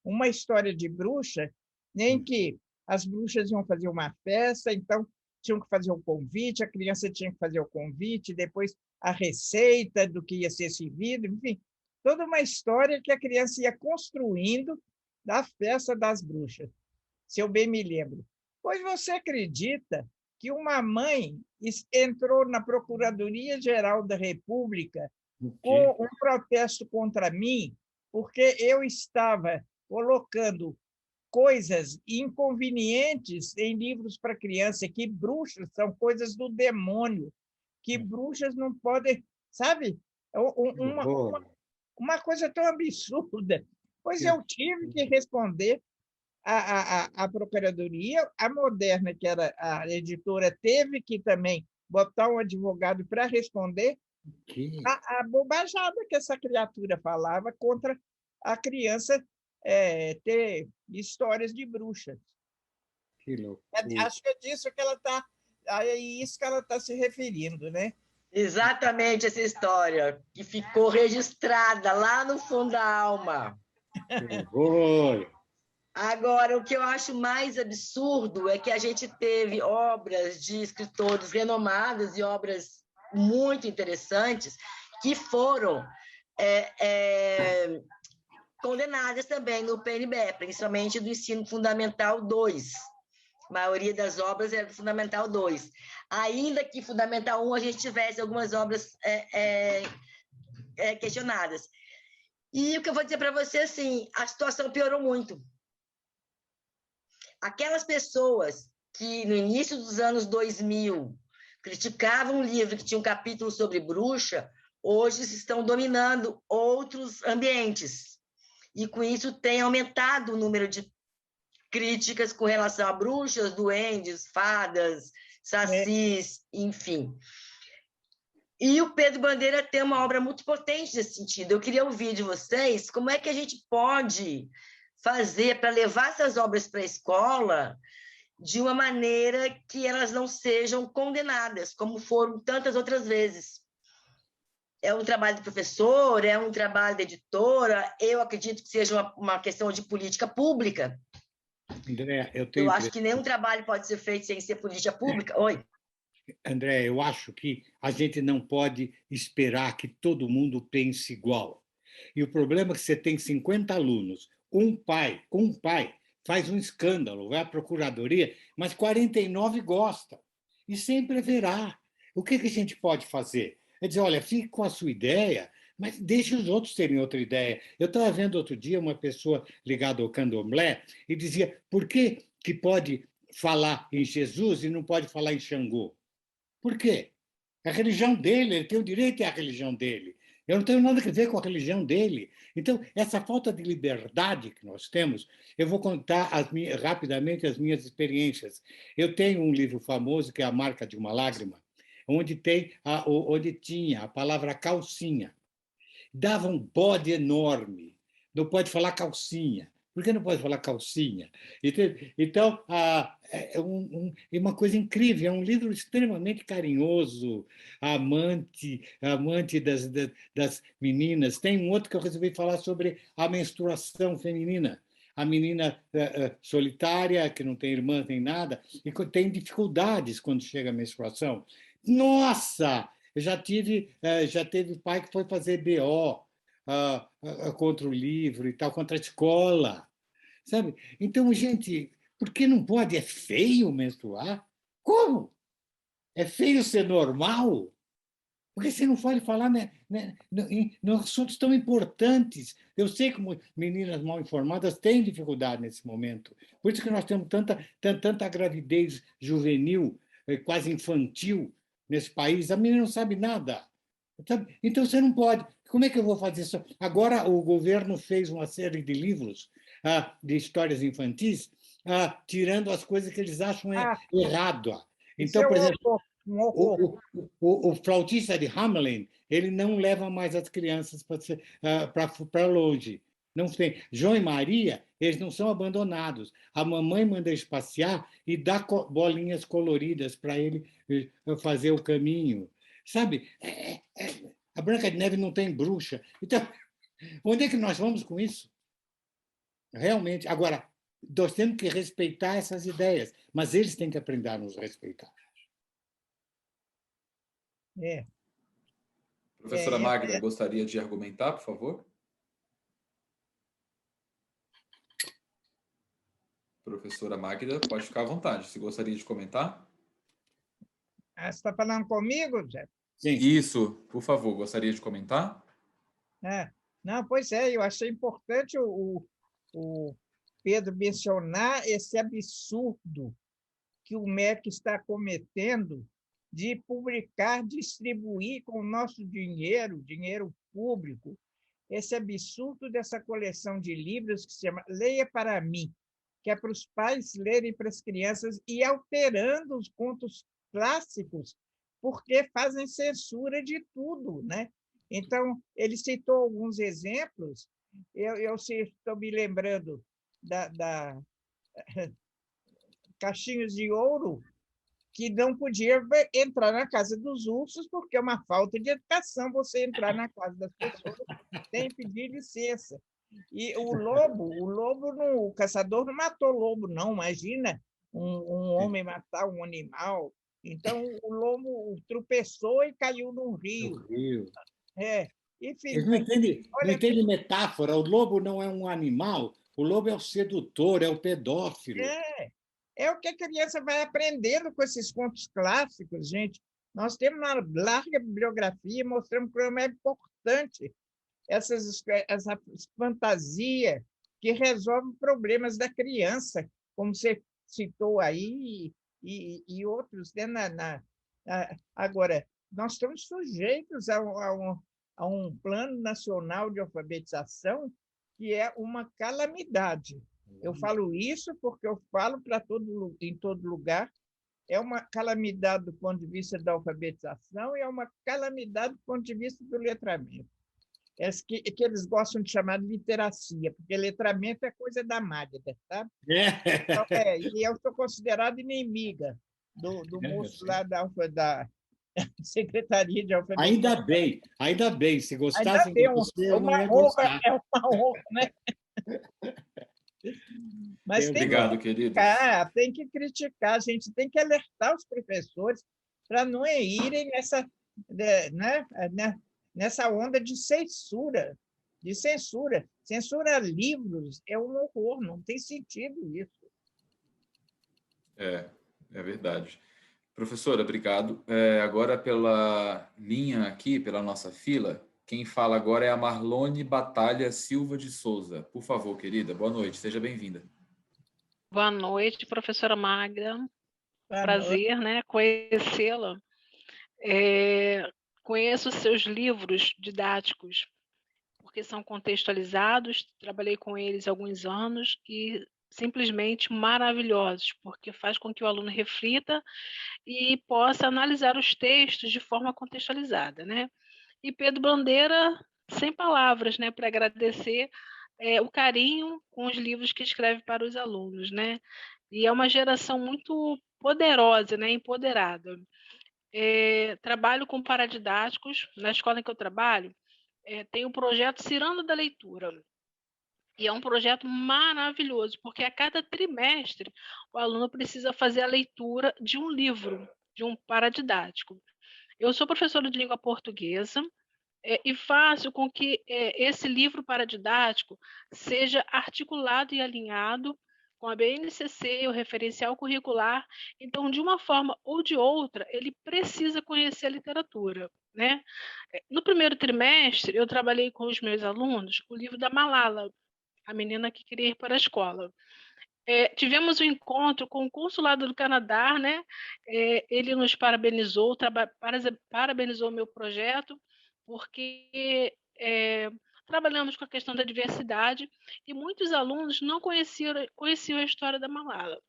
uma história de bruxa em que as bruxas iam fazer uma festa, então tinham que fazer o convite, a criança tinha que fazer o convite, depois a receita do que ia ser servido, enfim, toda uma história que a criança ia construindo da festa das bruxas, se eu bem me lembro. Pois você acredita que uma mãe entrou na Procuradoria-Geral da República com um protesto contra mim, porque eu estava colocando coisas inconvenientes em livros para criança, que bruxas são coisas do demônio, que bruxas não podem, sabe? Uma coisa tão absurda. Pois eu tive que responder à Procuradoria, a Moderna, que era a editora, teve que também botar um advogado para responder a bobajada que essa criatura falava contra a criança ter histórias de bruxas. Que louco. Acho que é disso que ela está, isso que ela está se referindo, né? Exatamente essa história, que ficou registrada lá no fundo da alma. Agora, o que eu acho mais absurdo é que a gente teve obras de escritores renomados e obras muito interessantes que foram condenadas também no PNBE, principalmente do ensino fundamental 2. A maioria das obras é do fundamental 2. Ainda que fundamental 1 a gente tivesse algumas obras questionadas. E o que eu vou dizer para você, assim, a situação piorou muito. Aquelas pessoas que no início dos anos 2000 criticavam um livro que tinha um capítulo sobre bruxa, hoje estão dominando outros ambientes. E com isso tem aumentado o número de críticas com relação a bruxas, duendes, fadas, sacis, enfim. E o Pedro Bandeira tem uma obra muito potente nesse sentido. Eu queria ouvir de vocês como é que a gente pode fazer para levar essas obras para a escola de uma maneira que elas não sejam condenadas, como foram tantas outras vezes. É um trabalho do professor, é um trabalho da editora, eu acredito que seja uma questão de política pública, André, Eu acho que nenhum trabalho pode ser feito sem ser política pública. Oi. André, eu acho que a gente não pode esperar que todo mundo pense igual. E o problema é que você tem 50 alunos, um pai faz um escândalo, vai à procuradoria, mas 49 gostam. E sempre haverá. O que a gente pode fazer? É dizer, olha, fique com a sua ideia, mas deixe os outros terem outra ideia. Eu estava vendo outro dia uma pessoa ligada ao candomblé e dizia, por que pode falar em Jesus e não pode falar em Xangô? Por quê? É a religião dele, ele tem o direito à religião dele. Eu não tenho nada a ver com a religião dele. Então, essa falta de liberdade que nós temos, eu vou contar rapidamente as minhas experiências. Eu tenho um livro famoso, que é A Marca de uma Lágrima, onde tinha a palavra calcinha. Dava um bode enorme. Não pode falar calcinha. Por que não pode falar calcinha? Então, é uma coisa incrível, é um livro extremamente carinhoso, amante das meninas. Tem um outro que eu resolvi falar sobre a menstruação feminina. A menina solitária, que não tem irmã nem nada, e tem dificuldades quando chega a menstruação. Nossa! Já teve pai que foi fazer BO contra o livro e tal, contra a escola, sabe? Então, gente, por que não pode? É feio menstruar? Como? É feio ser normal? Porque você não pode falar em assuntos tão importantes. Eu sei como meninas mal informadas têm dificuldade nesse momento. Por isso que nós temos tanta gravidez juvenil, quase infantil, nesse país. A menina não sabe nada. Então, você não pode. Como é que eu vou fazer isso? Agora, o governo fez uma série de livros de histórias infantis, tirando as coisas que eles acham errado. Então, por exemplo, o flautista de Hamelin, ele não leva mais as crianças para longe. Não tem. João e Maria, eles não são abandonados. A mamãe manda eles passear e dá bolinhas coloridas para ele fazer o caminho. Sabe? A Branca de Neve não tem bruxa. Então, onde é que nós vamos com isso? Realmente. Agora, nós temos que respeitar essas ideias, mas eles têm que aprender a nos respeitar. Professora Magda, gostaria de argumentar, por favor? Professora Magda, pode ficar à vontade. Se gostaria de comentar? Você está falando comigo, Zé? Sim. Isso, por favor, gostaria de comentar? Não, pois é, eu achei importante o Pedro mencionar esse absurdo que o MEC está cometendo de publicar, distribuir com o nosso dinheiro público, esse absurdo dessa coleção de livros que se chama Leia para Mim, que é para os pais lerem para as crianças e alterando os contos clássicos, porque fazem censura de tudo, né? Então, ele citou alguns exemplos, eu estou me lembrando da Caixinhos de Ouro, que não podia entrar na casa dos ursos, porque é uma falta de educação você entrar na casa das pessoas sem pedir licença. E o lobo, o caçador não matou o lobo, não. Imagina um homem matar um animal. Então, o lobo tropeçou e caiu num rio. Enfim, eles não entendem metáfora. O lobo não é um animal, o lobo é o sedutor, é o pedófilo. É o que a criança vai aprendendo com esses contos clássicos, gente. Nós temos uma larga bibliografia, mostramos como é importante essa fantasia que resolve problemas da criança, como você citou aí, e outros. Né, agora, nós estamos sujeitos a um plano nacional de alfabetização que é uma calamidade. Eu falo isso porque eu falo em todo lugar. É uma calamidade do ponto de vista da alfabetização e é uma calamidade do ponto de vista do letramento. Que eles gostam de chamar de literacia, porque letramento é coisa da Magda, sabe? Então, e eu sou considerada inimiga do moço lá da Secretaria de Alfabetização. Ainda bem. Se gostassem de você, eu não ia gostar. É uma honra, né? Mas Obrigado, queridos. tem que criticar, a gente tem que alertar os professores para não irem nessa onda de censura. Censura livros é um horror, não tem sentido isso. É verdade. Professora, obrigado. Agora, pela linha aqui, pela nossa fila, quem fala agora é a Marlone Batalha Silva de Souza. Por favor, querida, boa noite, seja bem-vinda. Boa noite, professora Magda. Prazer, né, conhecê-la. Conheço os seus livros didáticos, porque são contextualizados, trabalhei com eles há alguns anos e simplesmente maravilhosos, porque faz com que o aluno reflita e possa analisar os textos de forma contextualizada, né? E Pedro Bandeira, sem palavras, né, para agradecer o carinho com os livros que escreve para os alunos, né? E é uma geração muito poderosa, né, empoderada. Trabalho com paradidáticos, na escola em que eu trabalho, tem o projeto Ciranda da Leitura, e é um projeto maravilhoso, porque a cada trimestre o aluno precisa fazer a leitura de um livro, de um paradidático. Eu sou professora de língua portuguesa, e faço com que esse livro paradidático seja articulado e alinhado com a BNCC, o referencial curricular. Então, de uma forma ou de outra, ele precisa conhecer a literatura, né? No primeiro trimestre, eu trabalhei com os meus alunos o livro da Malala, a menina que queria ir para a escola. Tivemos um encontro com o Consulado do Canadá, né? Ele nos parabenizou, parabenizou o meu projeto, porque trabalhamos com a questão da diversidade e muitos alunos não conheciam a história da Malala.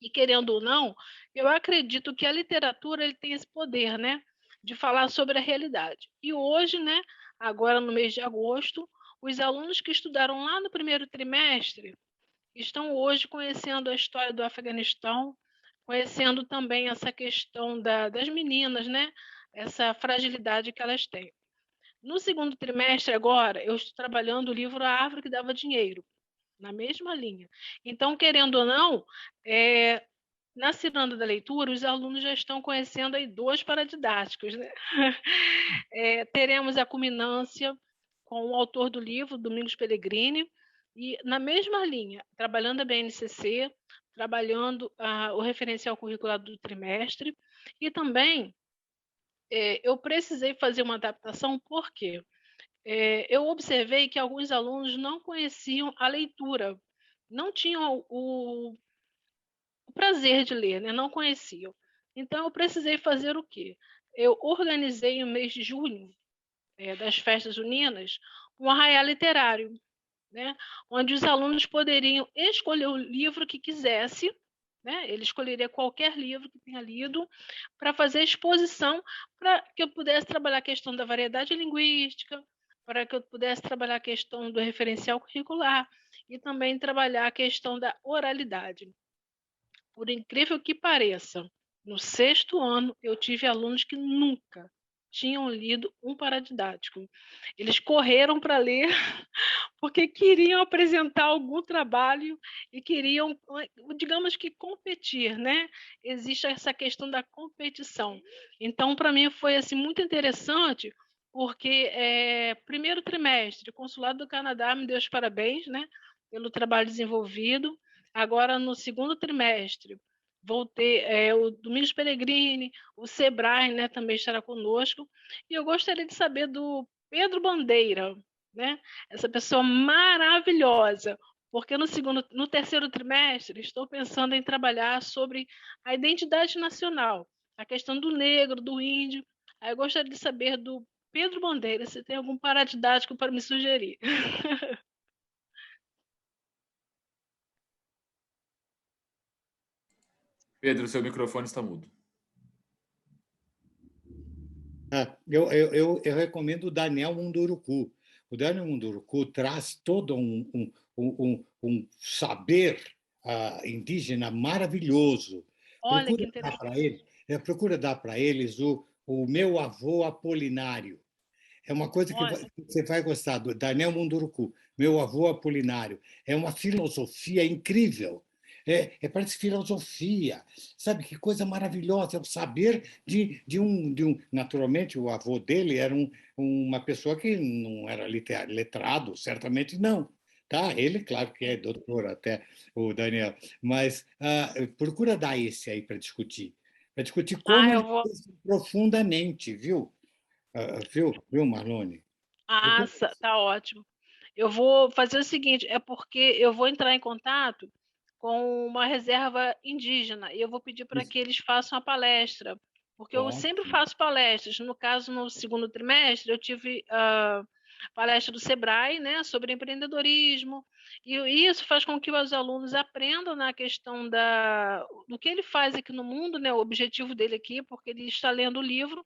E, querendo ou não, eu acredito que a literatura ele tem esse poder, né, de falar sobre a realidade. E hoje, né, agora no mês de agosto, os alunos que estudaram lá no primeiro trimestre estão hoje conhecendo a história do Afeganistão, conhecendo também essa questão das meninas, né, essa fragilidade que elas têm. No segundo trimestre, agora, eu estou trabalhando o livro A Árvore que Dava Dinheiro, na mesma linha. Então, querendo ou não, na Ciranda da Leitura, os alunos já estão conhecendo aí 2 paradidáticos, né? Teremos a culminância com o autor do livro, Domingos Pellegrini, e na mesma linha, trabalhando a BNCC, trabalhando o referencial curricular do trimestre, e também eu precisei fazer uma adaptação, porque eu observei que alguns alunos não conheciam a leitura, não tinham o prazer de ler, né? Não conheciam. Então, eu precisei fazer o quê? Eu organizei no mês de junho, das festas juninas, um arraial literário, né? Onde os alunos poderiam escolher o livro que quisesse, né? Ele escolheria qualquer livro que tenha lido para fazer exposição, para que eu pudesse trabalhar a questão da variedade linguística, para que eu pudesse trabalhar a questão do referencial curricular e também trabalhar a questão da oralidade. Por incrível que pareça, no 6º ano eu tive alunos que nunca tinham lido um paradidático. Eles correram para ler porque queriam apresentar algum trabalho e queriam, digamos que, competir, né? Existe essa questão da competição. Então, para mim, foi assim, muito interessante, porque primeiro trimestre, o Consulado do Canadá me deu os parabéns, né, pelo trabalho desenvolvido. Agora, no segundo trimestre, vou ter o Domingos Pellegrini, o Sebrae, né, também estará conosco. E eu gostaria de saber do Pedro Bandeira, né, essa pessoa maravilhosa, porque no terceiro trimestre estou pensando em trabalhar sobre a identidade nacional, a questão do negro, do índio. Aí eu gostaria de saber do Pedro Bandeira se tem algum paradidático para me sugerir. Pedro, seu microfone está mudo. Eu recomendo o Daniel Munduruku. O Daniel Munduruku traz todo um saber indígena maravilhoso. Olha que interessante. Procura dar para eles o Meu Avô Apolinário. É uma coisa que Olha, você vai gostar, do Daniel Munduruku, Meu Avô Apolinário. É uma filosofia incrível. Parece filosofia, sabe? Que coisa maravilhosa, é o saber de um. Naturalmente, o avô dele era uma pessoa que não era letrado, certamente não. Tá? Ele, claro que é doutor até, o Daniel, mas procura dar esse aí para discutir como eu ele vou. pensa profundamente, viu? Viu, Marlone? Procura. Tá ótimo. Eu vou fazer o seguinte, é porque eu vou entrar em contato com uma reserva indígena e eu vou pedir para que eles façam a palestra, porque eu sempre Ótimo. faço palestras. No caso, no segundo trimestre, eu tive palestra do Sebrae, né, sobre empreendedorismo, e isso faz com que os alunos aprendam na questão do que ele faz aqui no mundo, né, o objetivo dele aqui, porque ele está lendo o livro,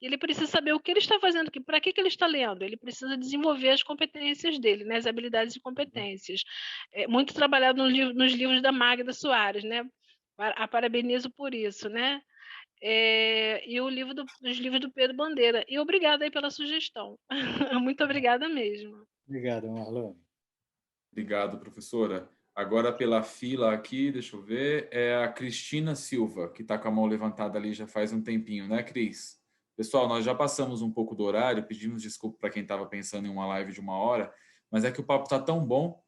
e ele precisa saber o que ele está fazendo aqui, para que ele está lendo. Ele precisa desenvolver as competências dele, né, as habilidades e competências. Muito trabalhado nos livros da Magda Soares, né? A parabenizo por isso, né? E os livros do Pedro Bandeira. E obrigada aí pela sugestão. Muito obrigada mesmo. Obrigado, Marlone. Obrigado, professora. Agora, pela fila aqui, deixa eu ver, é a Cristina Silva, que está com a mão levantada ali já faz um tempinho, né, Cris? Pessoal, nós já passamos um pouco do horário, pedimos desculpa para quem estava pensando em uma live de 1 hora, mas é que o papo está tão bom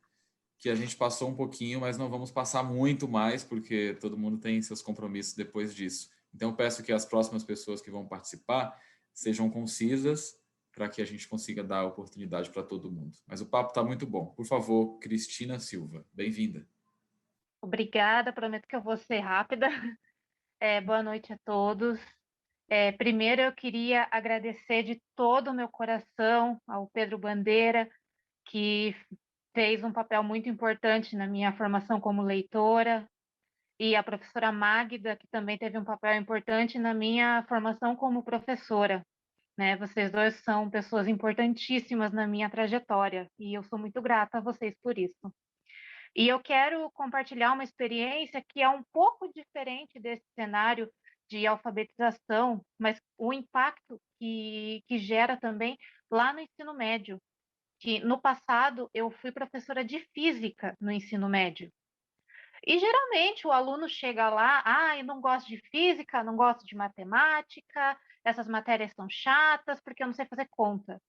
que a gente passou um pouquinho, mas não vamos passar muito mais, porque todo mundo tem seus compromissos depois disso. Então, eu peço que as próximas pessoas que vão participar sejam concisas, para que a gente consiga dar oportunidade para todo mundo. Mas o papo está muito bom. Por favor, Cristina Silva, bem-vinda. Obrigada, prometo que eu vou ser rápida. Boa noite a todos. Primeiro, eu queria agradecer de todo o meu coração ao Pedro Bandeira, que fez um papel muito importante na minha formação como leitora, e a professora Magda, que também teve um papel importante na minha formação como professora. Né? Vocês dois são pessoas importantíssimas na minha trajetória, e eu sou muito grata a vocês por isso. E eu quero compartilhar uma experiência que é um pouco diferente desse cenário de alfabetização, mas o impacto que gera também lá no ensino médio. Que no passado eu fui professora de física no ensino médio. E geralmente o aluno chega lá, eu não gosto de física, não gosto de matemática, essas matérias são chatas porque eu não sei fazer conta.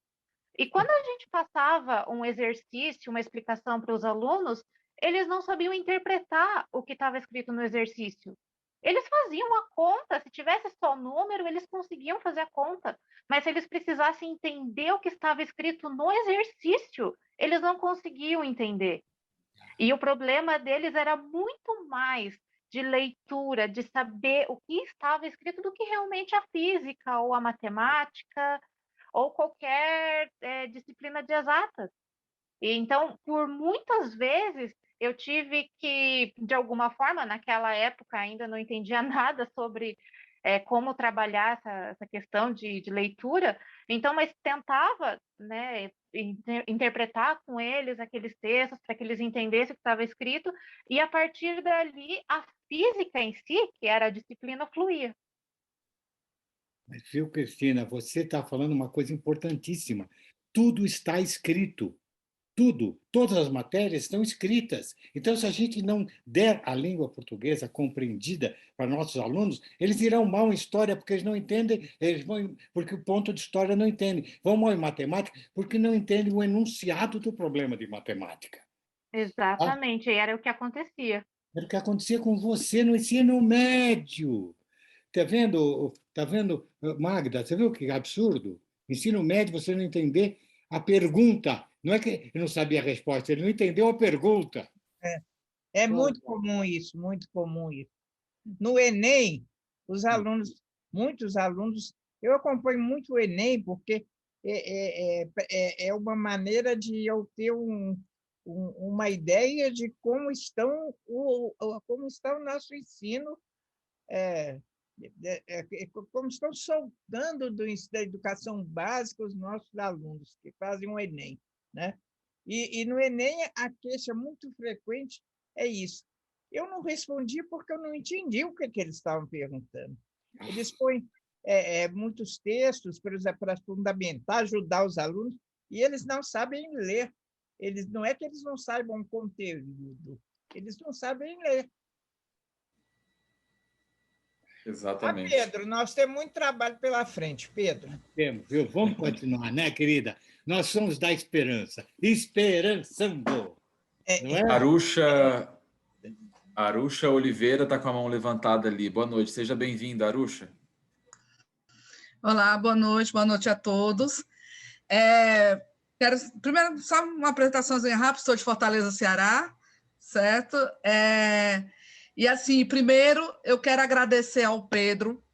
E quando a gente passava um exercício, uma explicação para os alunos, eles não sabiam interpretar o que estava escrito no exercício. Eles faziam a conta, se tivesse só número, eles conseguiam fazer a conta, mas se eles precisassem entender o que estava escrito no exercício, eles não conseguiam entender. E o problema deles era muito mais de leitura, de saber o que estava escrito, do que realmente a física ou a matemática ou qualquer disciplina de exatas. E, então, por muitas vezes, eu tive que, de alguma forma, naquela época ainda não entendia nada sobre como trabalhar essa questão de leitura, então, mas tentava, né, interpretar com eles aqueles textos para que eles entendessem o que estava escrito, e a partir dali, a física em si, que era a disciplina, fluía. Mas, viu, Cristina, você está falando uma coisa importantíssima. Tudo está escrito. Tudo, todas as matérias estão escritas. Então, se a gente não der a língua portuguesa compreendida para nossos alunos, eles irão mal em história porque eles não entendem, porque o ponto de história não entendem. Vão mal em matemática porque não entendem o enunciado do problema de matemática. Exatamente, era o que acontecia. Era o que acontecia com você no ensino médio. Está vendo, Magda? Você viu que absurdo? Ensino médio, você não entender a pergunta. Não é que ele não sabia a resposta, ele não entendeu a pergunta. É muito comum isso, muito comum isso. No Enem, muitos alunos, eu acompanho muito o Enem, porque é uma maneira de eu ter uma ideia de como está o nosso ensino, como estão soltando da educação básica os nossos alunos que fazem o Enem, né? E no Enem a queixa muito frequente é isso. Eu não respondi porque eu não entendi o que eles estavam perguntando. Eles põem muitos textos, por exemplo, para fundamentar, ajudar os alunos, e eles não sabem ler. Não é que eles não saibam o conteúdo, eles não sabem ler. Exatamente. Pedro, nós temos muito trabalho pela frente, Pedro. Temos, viu? Vamos continuar, né, querida? Nós somos da esperança. Esperançando. Não é? Aruxa Oliveira está com a mão levantada ali. Boa noite, seja bem-vinda, Aruxa. Olá, boa noite a todos. Quero, primeiro, só uma apresentaçãozinha rápida, sou de Fortaleza, Ceará, certo? E, assim, primeiro, eu quero agradecer ao Pedro.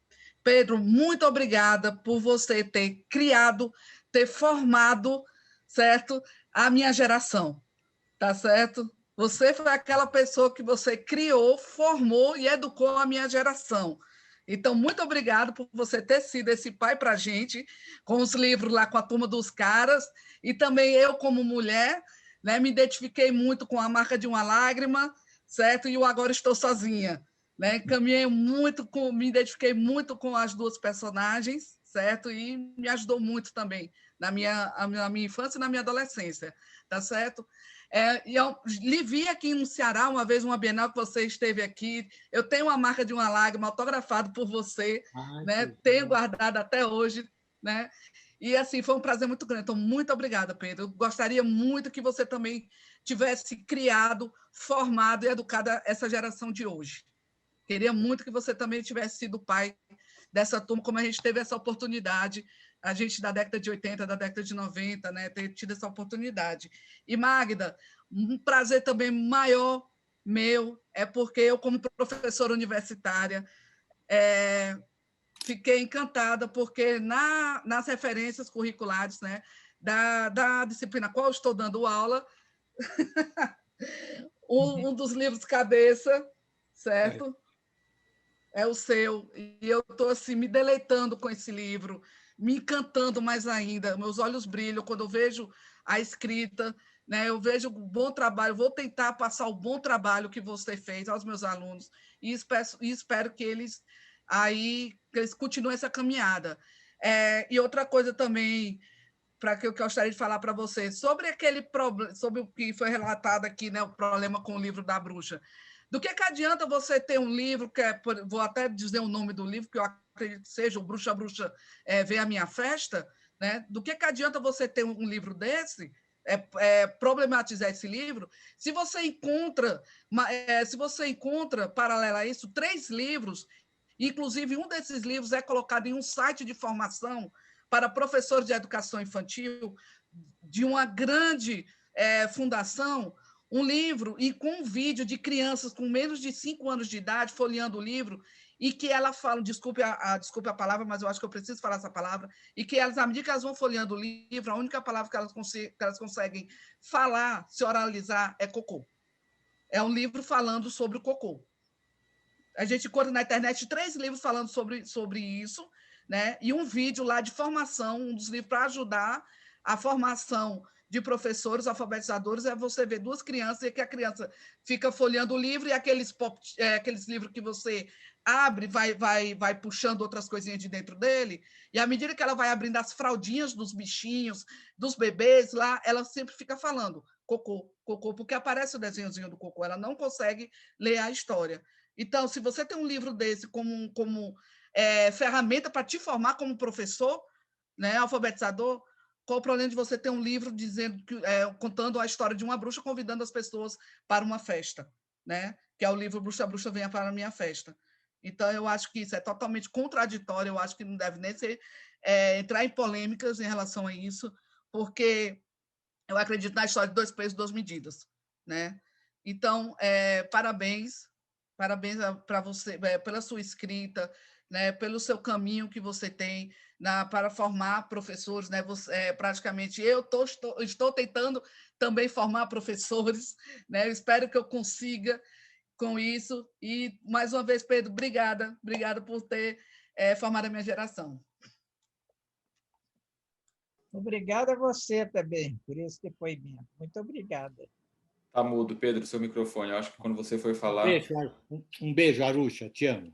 Pedro, muito obrigada por você ter criado, ter formado, certo? A minha geração, tá certo? Você foi aquela pessoa que você criou, formou e educou a minha geração. Então, muito obrigado por você ter sido esse pai para a gente, com os livros lá com a Turma dos Caras, e também eu, como mulher, né, me identifiquei muito com A Marca de uma Lágrima, certo? E o Agora Estou Sozinha. Né? Caminhei muito, me identifiquei muito com as duas personagens, certo? E me ajudou muito também na minha infância e na minha adolescência, tá certo? E eu lhe vi aqui no Ceará, uma vez, uma Bienal que você esteve aqui. Eu tenho uma Marca de uma Lágrima autografado por você, né? Tenho guardado até hoje, né? E, assim, foi um prazer muito grande. Então, muito obrigada, Pedro. Eu gostaria muito que você também tivesse criado, formado e educado essa geração de hoje. Queria muito que você também tivesse sido pai dessa turma, como a gente teve essa oportunidade, a gente da década de 80, da década de 90, né, ter tido essa oportunidade. E, Magda, um prazer também maior meu é porque eu, como professora universitária, fiquei encantada, porque nas referências curriculares, né, da disciplina qual eu estou dando aula, um dos livros cabeça, certo? É o seu. E eu estou assim, me deleitando com esse livro, me encantando mais ainda. Meus olhos brilham quando eu vejo a escrita, né? Eu vejo um bom trabalho, vou tentar passar o bom trabalho que você fez aos meus alunos e espero que eles continuem essa caminhada. E outra coisa também, para que eu gostaria de falar para você, sobre aquele problema, sobre o que foi relatado aqui, né, o problema com o livro da bruxa. Do que adianta você ter um livro, vou até dizer o nome do livro, que eu acredito que seja o Bruxa, Vem a Minha Festa, né? Do que adianta você ter um livro desse, problematizar esse livro, se você encontra, paralelo a isso, 3 livros, inclusive um desses livros é colocado em um site de formação para professores de educação infantil de uma grande fundação, um livro e com um vídeo de crianças com menos de 5 anos de idade folheando o livro e que elas falam, desculpe a palavra, mas eu acho que eu preciso falar essa palavra, e que elas, à medida que elas vão folheando o livro, a única palavra que elas conseguem falar, se oralizar, é cocô. É um livro falando sobre o cocô. A gente encontra na internet 3 livros falando sobre isso, né? E um vídeo lá de formação, um dos livros para ajudar a formação de professores alfabetizadores, é você ver 2 crianças e que a criança fica folheando o livro e aqueles livros que você abre, vai puxando outras coisinhas de dentro dele, e à medida que ela vai abrindo as fraldinhas dos bichinhos, dos bebês lá, ela sempre fica falando cocô, cocô, porque aparece o desenhozinho do cocô, ela não consegue ler a história. Então, se você tem um livro desse como ferramenta para te formar como professor, né, alfabetizador, qual o problema de você ter um livro contando a história de uma bruxa, convidando as pessoas para uma festa, né? Que é o livro Bruxa, Venha para a Minha Festa. Então, eu acho que isso é totalmente contraditório, eu acho que não deve nem entrar em polêmicas em relação a isso, porque eu acredito na história de 2 pesos, 2 medidas, né? Então, parabéns para você, pela sua escrita, né, pelo seu caminho que você tem para formar professores, né? Praticamente eu estou tentando também formar professores, né? Eu espero que eu consiga com isso. E, mais uma vez, Pedro, obrigada por ter formado a minha geração. Obrigada a você também por esse depoimento. Muito obrigada. Tá mudo, Pedro, seu microfone. Eu acho que quando você foi falar... Um beijo, Aruxa, te amo.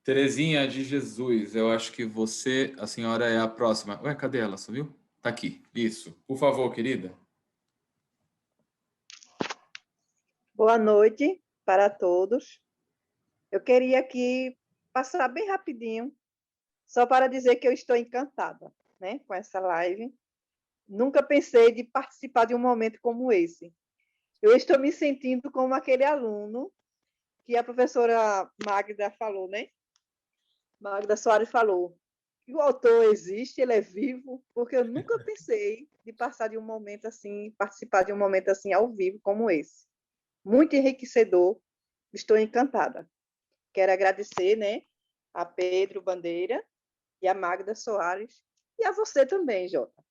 Terezinha de Jesus, eu acho que você, a senhora é a próxima. Ué, cadê ela? Sumiu? Tá aqui. Isso. Por favor, querida. Boa noite para todos. Eu queria aqui passar bem rapidinho, só para dizer que eu estou encantada, né, com essa live. Nunca pensei de participar de um momento como esse. Eu estou me sentindo como aquele aluno que a professora Magda falou, né? Magda Soares falou que o autor existe, ele é vivo, porque eu nunca pensei de passar de um momento assim, participar de um momento assim ao vivo como esse. Muito enriquecedor, estou encantada. Quero agradecer, né, a Pedro Bandeira e a Magda Soares e a você também, Jota,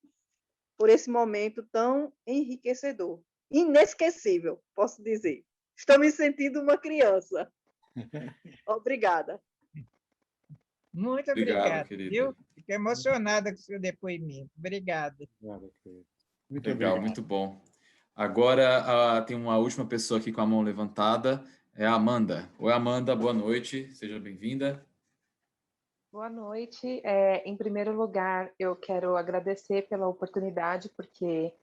por esse momento tão enriquecedor, inesquecível, posso dizer. Estou me sentindo uma criança. Obrigada. Muito Obrigado, obrigada, querida. viu? Fiquei emocionada com o seu depoimento. Obrigada. Muito Legal, obrigado. muito bom. Agora tem uma última pessoa aqui com a mão levantada, é a Amanda. Oi, Amanda, boa noite, seja bem-vinda. Boa noite. Em primeiro lugar, eu quero agradecer pela oportunidade, porque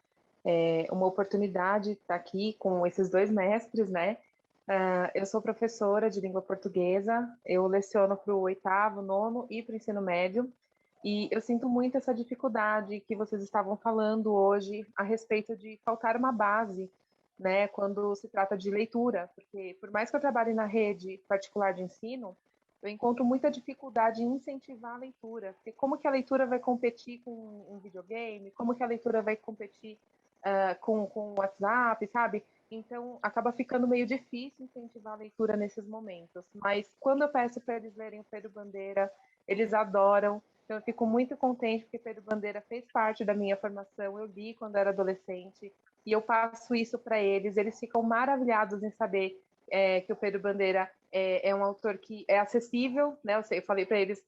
é uma oportunidade estar aqui com esses dois mestres, né? Eu sou professora de língua portuguesa, eu leciono para o 8º, 9º e para o ensino médio, e eu sinto muito essa dificuldade que vocês estavam falando hoje a respeito de faltar uma base, né, quando se trata de leitura, porque por mais que eu trabalhe na rede particular de ensino, eu encontro muita dificuldade em incentivar a leitura, porque como que a leitura vai competir com um videogame, como que a leitura vai competir com o WhatsApp, sabe? Então, acaba ficando meio difícil incentivar a leitura nesses momentos. Mas quando eu peço para eles lerem o Pedro Bandeira, eles adoram. Então, eu fico muito contente porque Pedro Bandeira fez parte da minha formação. Eu li quando era adolescente e eu passo isso para eles. Eles ficam maravilhados em saber que o Pedro Bandeira é um autor que é acessível, né? Eu falei para eles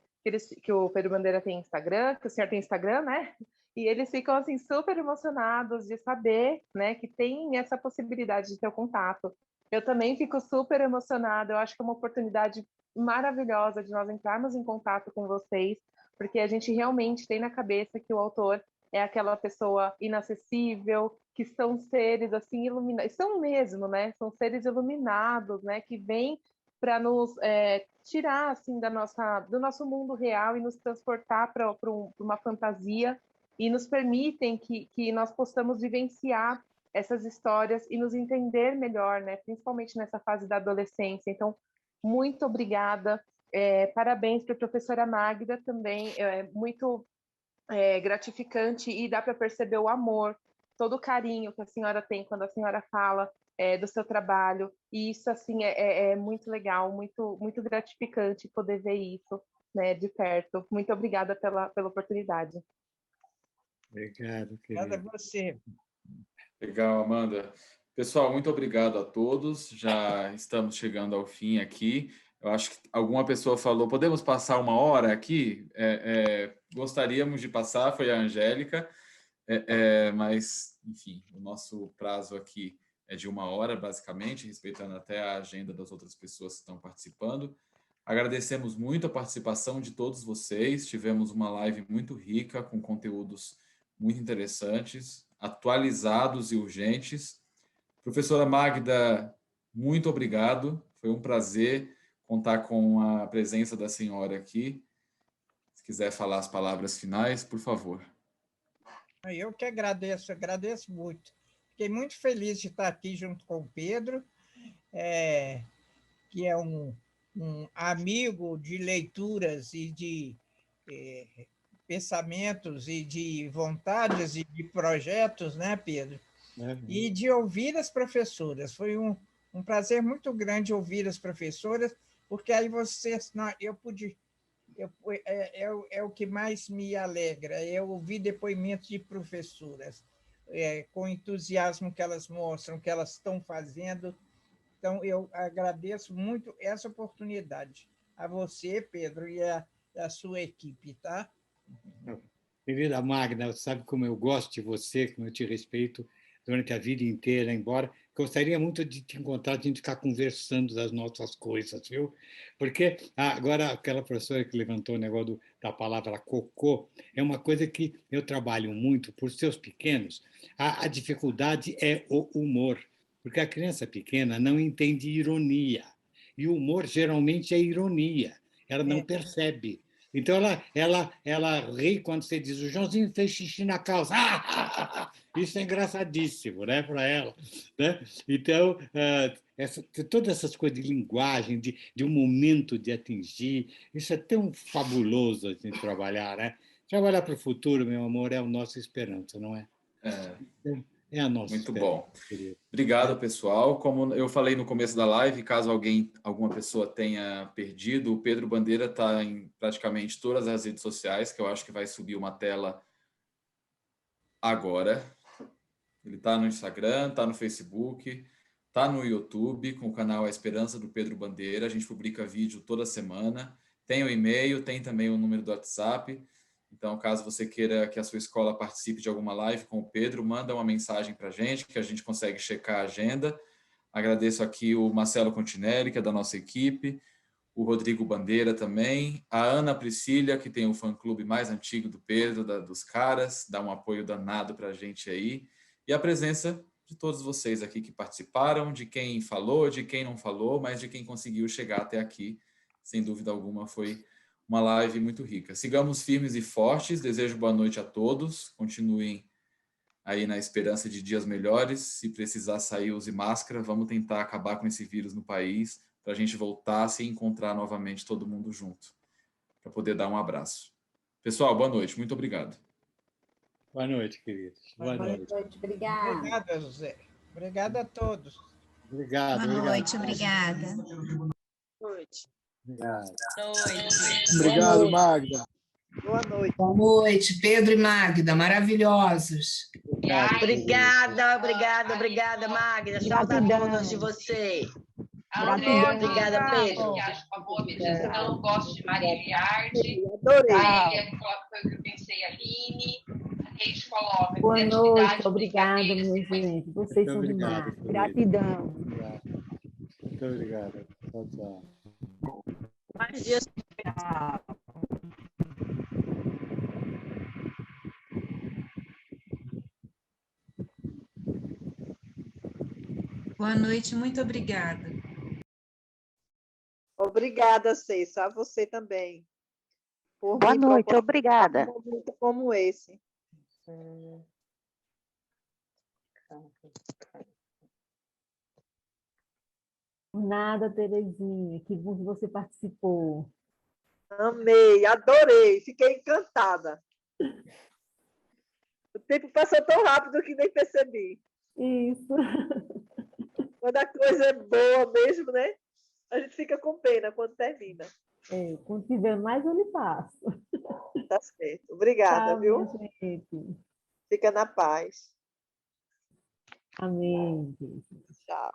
que o Pedro Bandeira tem Instagram, que o senhor tem Instagram, né? E eles ficam assim super emocionados de saber, né, que tem essa possibilidade de ter o contato. Eu também fico super emocionada. Eu acho que é uma oportunidade maravilhosa de nós entrarmos em contato com vocês, porque a gente realmente tem na cabeça que o autor é aquela pessoa inacessível, que são seres assim iluminados, são mesmo, né? São seres iluminados, né? Que vêm para nos tirar assim do nosso mundo real e nos transportar para uma fantasia e nos permitem que nós possamos vivenciar essas histórias e nos entender melhor, né? Principalmente nessa fase da adolescência. Então, muito obrigada. Parabéns para a professora Magda também. É muito gratificante e dá para perceber o amor, todo o carinho que a senhora tem quando a senhora fala do seu trabalho. E isso, assim, é muito legal, muito, muito gratificante poder ver isso, né, de perto. Muito obrigada pela oportunidade. Obrigado, Obrigada a querido. você. Legal, Amanda. Pessoal, muito obrigado a todos. Já estamos chegando ao fim aqui. Eu acho que alguma pessoa falou, podemos passar 1 hora aqui? Gostaríamos de passar, foi a Angélica, mas, enfim, o nosso prazo aqui é de 1 hora, basicamente, respeitando até a agenda das outras pessoas que estão participando. Agradecemos muito a participação de todos vocês. Tivemos uma live muito rica, com conteúdos muito interessantes, atualizados e urgentes. Professora Magda, muito obrigado. Foi um prazer contar com a presença da senhora aqui. Se quiser falar as palavras finais, por favor. Eu que agradeço muito. Fiquei muito feliz de estar aqui junto com o Pedro, que é um amigo de leituras e de pensamentos e de vontades e de projetos, né, Pedro? E de ouvir as professoras. Foi um prazer muito grande ouvir as professoras, porque aí eu pude... É o que mais me alegra, é ouvir depoimentos de professoras, com o entusiasmo que elas mostram, que elas estão fazendo. Então, eu agradeço muito essa oportunidade a você, Pedro, e a sua equipe, tá? Querida Magda, sabe como eu gosto de você, como eu te respeito durante a vida inteira, embora gostaria muito de te encontrar, de a gente ficar conversando das nossas coisas, viu? Porque agora aquela professora que levantou o negócio da palavra cocô, é uma coisa que eu trabalho muito por seus pequenos. A dificuldade é o humor, porque a criança pequena não entende ironia. E o humor geralmente é ironia, ela não percebe. Então, ela ri quando você diz: o Joãozinho fez xixi na calça. Isso é engraçadíssimo, né, para ela. Né? Então, todas essas coisas de linguagem, de um momento de atingir, isso é tão fabuloso a gente trabalhar. Né? Trabalhar para o futuro, meu amor, é a nossa esperança, não é? É a nossa Muito esperança, bom. querido. Obrigado, pessoal. Como eu falei no começo da live, caso alguma pessoa tenha perdido, o Pedro Bandeira está em praticamente todas as redes sociais, que eu acho que vai subir uma tela agora. Ele está no Instagram, está no Facebook, está no YouTube, com o canal A Esperança do Pedro Bandeira. A gente publica vídeo toda semana. Tem o e-mail, tem também o número do WhatsApp. Então, caso você queira que a sua escola participe de alguma live com o Pedro, manda uma mensagem para a gente, que a gente consegue checar a agenda. Agradeço aqui o Marcelo Continelli, que é da nossa equipe, o Rodrigo Bandeira também, a Ana Priscila, que tem o fã-clube mais antigo do Pedro, dos caras, dá um apoio danado para a gente aí, e a presença de todos vocês aqui que participaram, de quem falou, de quem não falou, mas de quem conseguiu chegar até aqui. Sem dúvida alguma, foi uma live muito rica. Sigamos firmes e fortes. Desejo boa noite a todos. Continuem aí na esperança de dias melhores. Se precisar sair, use máscara. Vamos tentar acabar com esse vírus no país para a gente voltar a se encontrar novamente todo mundo junto, para poder dar um abraço. Pessoal, boa noite. Muito obrigado. Boa noite, queridos. Boa noite. Obrigada. Obrigada, José. Obrigada a todos. Obrigado. Boa noite, obrigada. Boa noite. Obrigado. Obrigado, Magda. Boa noite. Boa noite, Pedro e Magda, maravilhosos. Obrigada, Magda. Saudades de você. Obrigada, Pedro. Que acho uma boa mediação, gosto de Maria Liardi. Adorei. A Elia coloca o que eu pensei, Aline. A Reis coloca. Boa noite, obrigada, minha gente. Vocês são demais. Gratidão. Muito obrigado. Tchau, tchau. Mais dias. Boa noite, muito obrigada. Obrigada, Cessa, a você também. Boa noite, obrigada. Um momento como esse. Nada, Terezinha, que bom que você participou. Amei, adorei, fiquei encantada. O tempo passou tão rápido que nem percebi. Isso. Quando a coisa é boa mesmo, né? A gente fica com pena quando termina. Quando tiver mais, eu lhe passo. Tá certo. Obrigada, Tchau, viu? minha gente. Fica na paz. Amém. Tchau.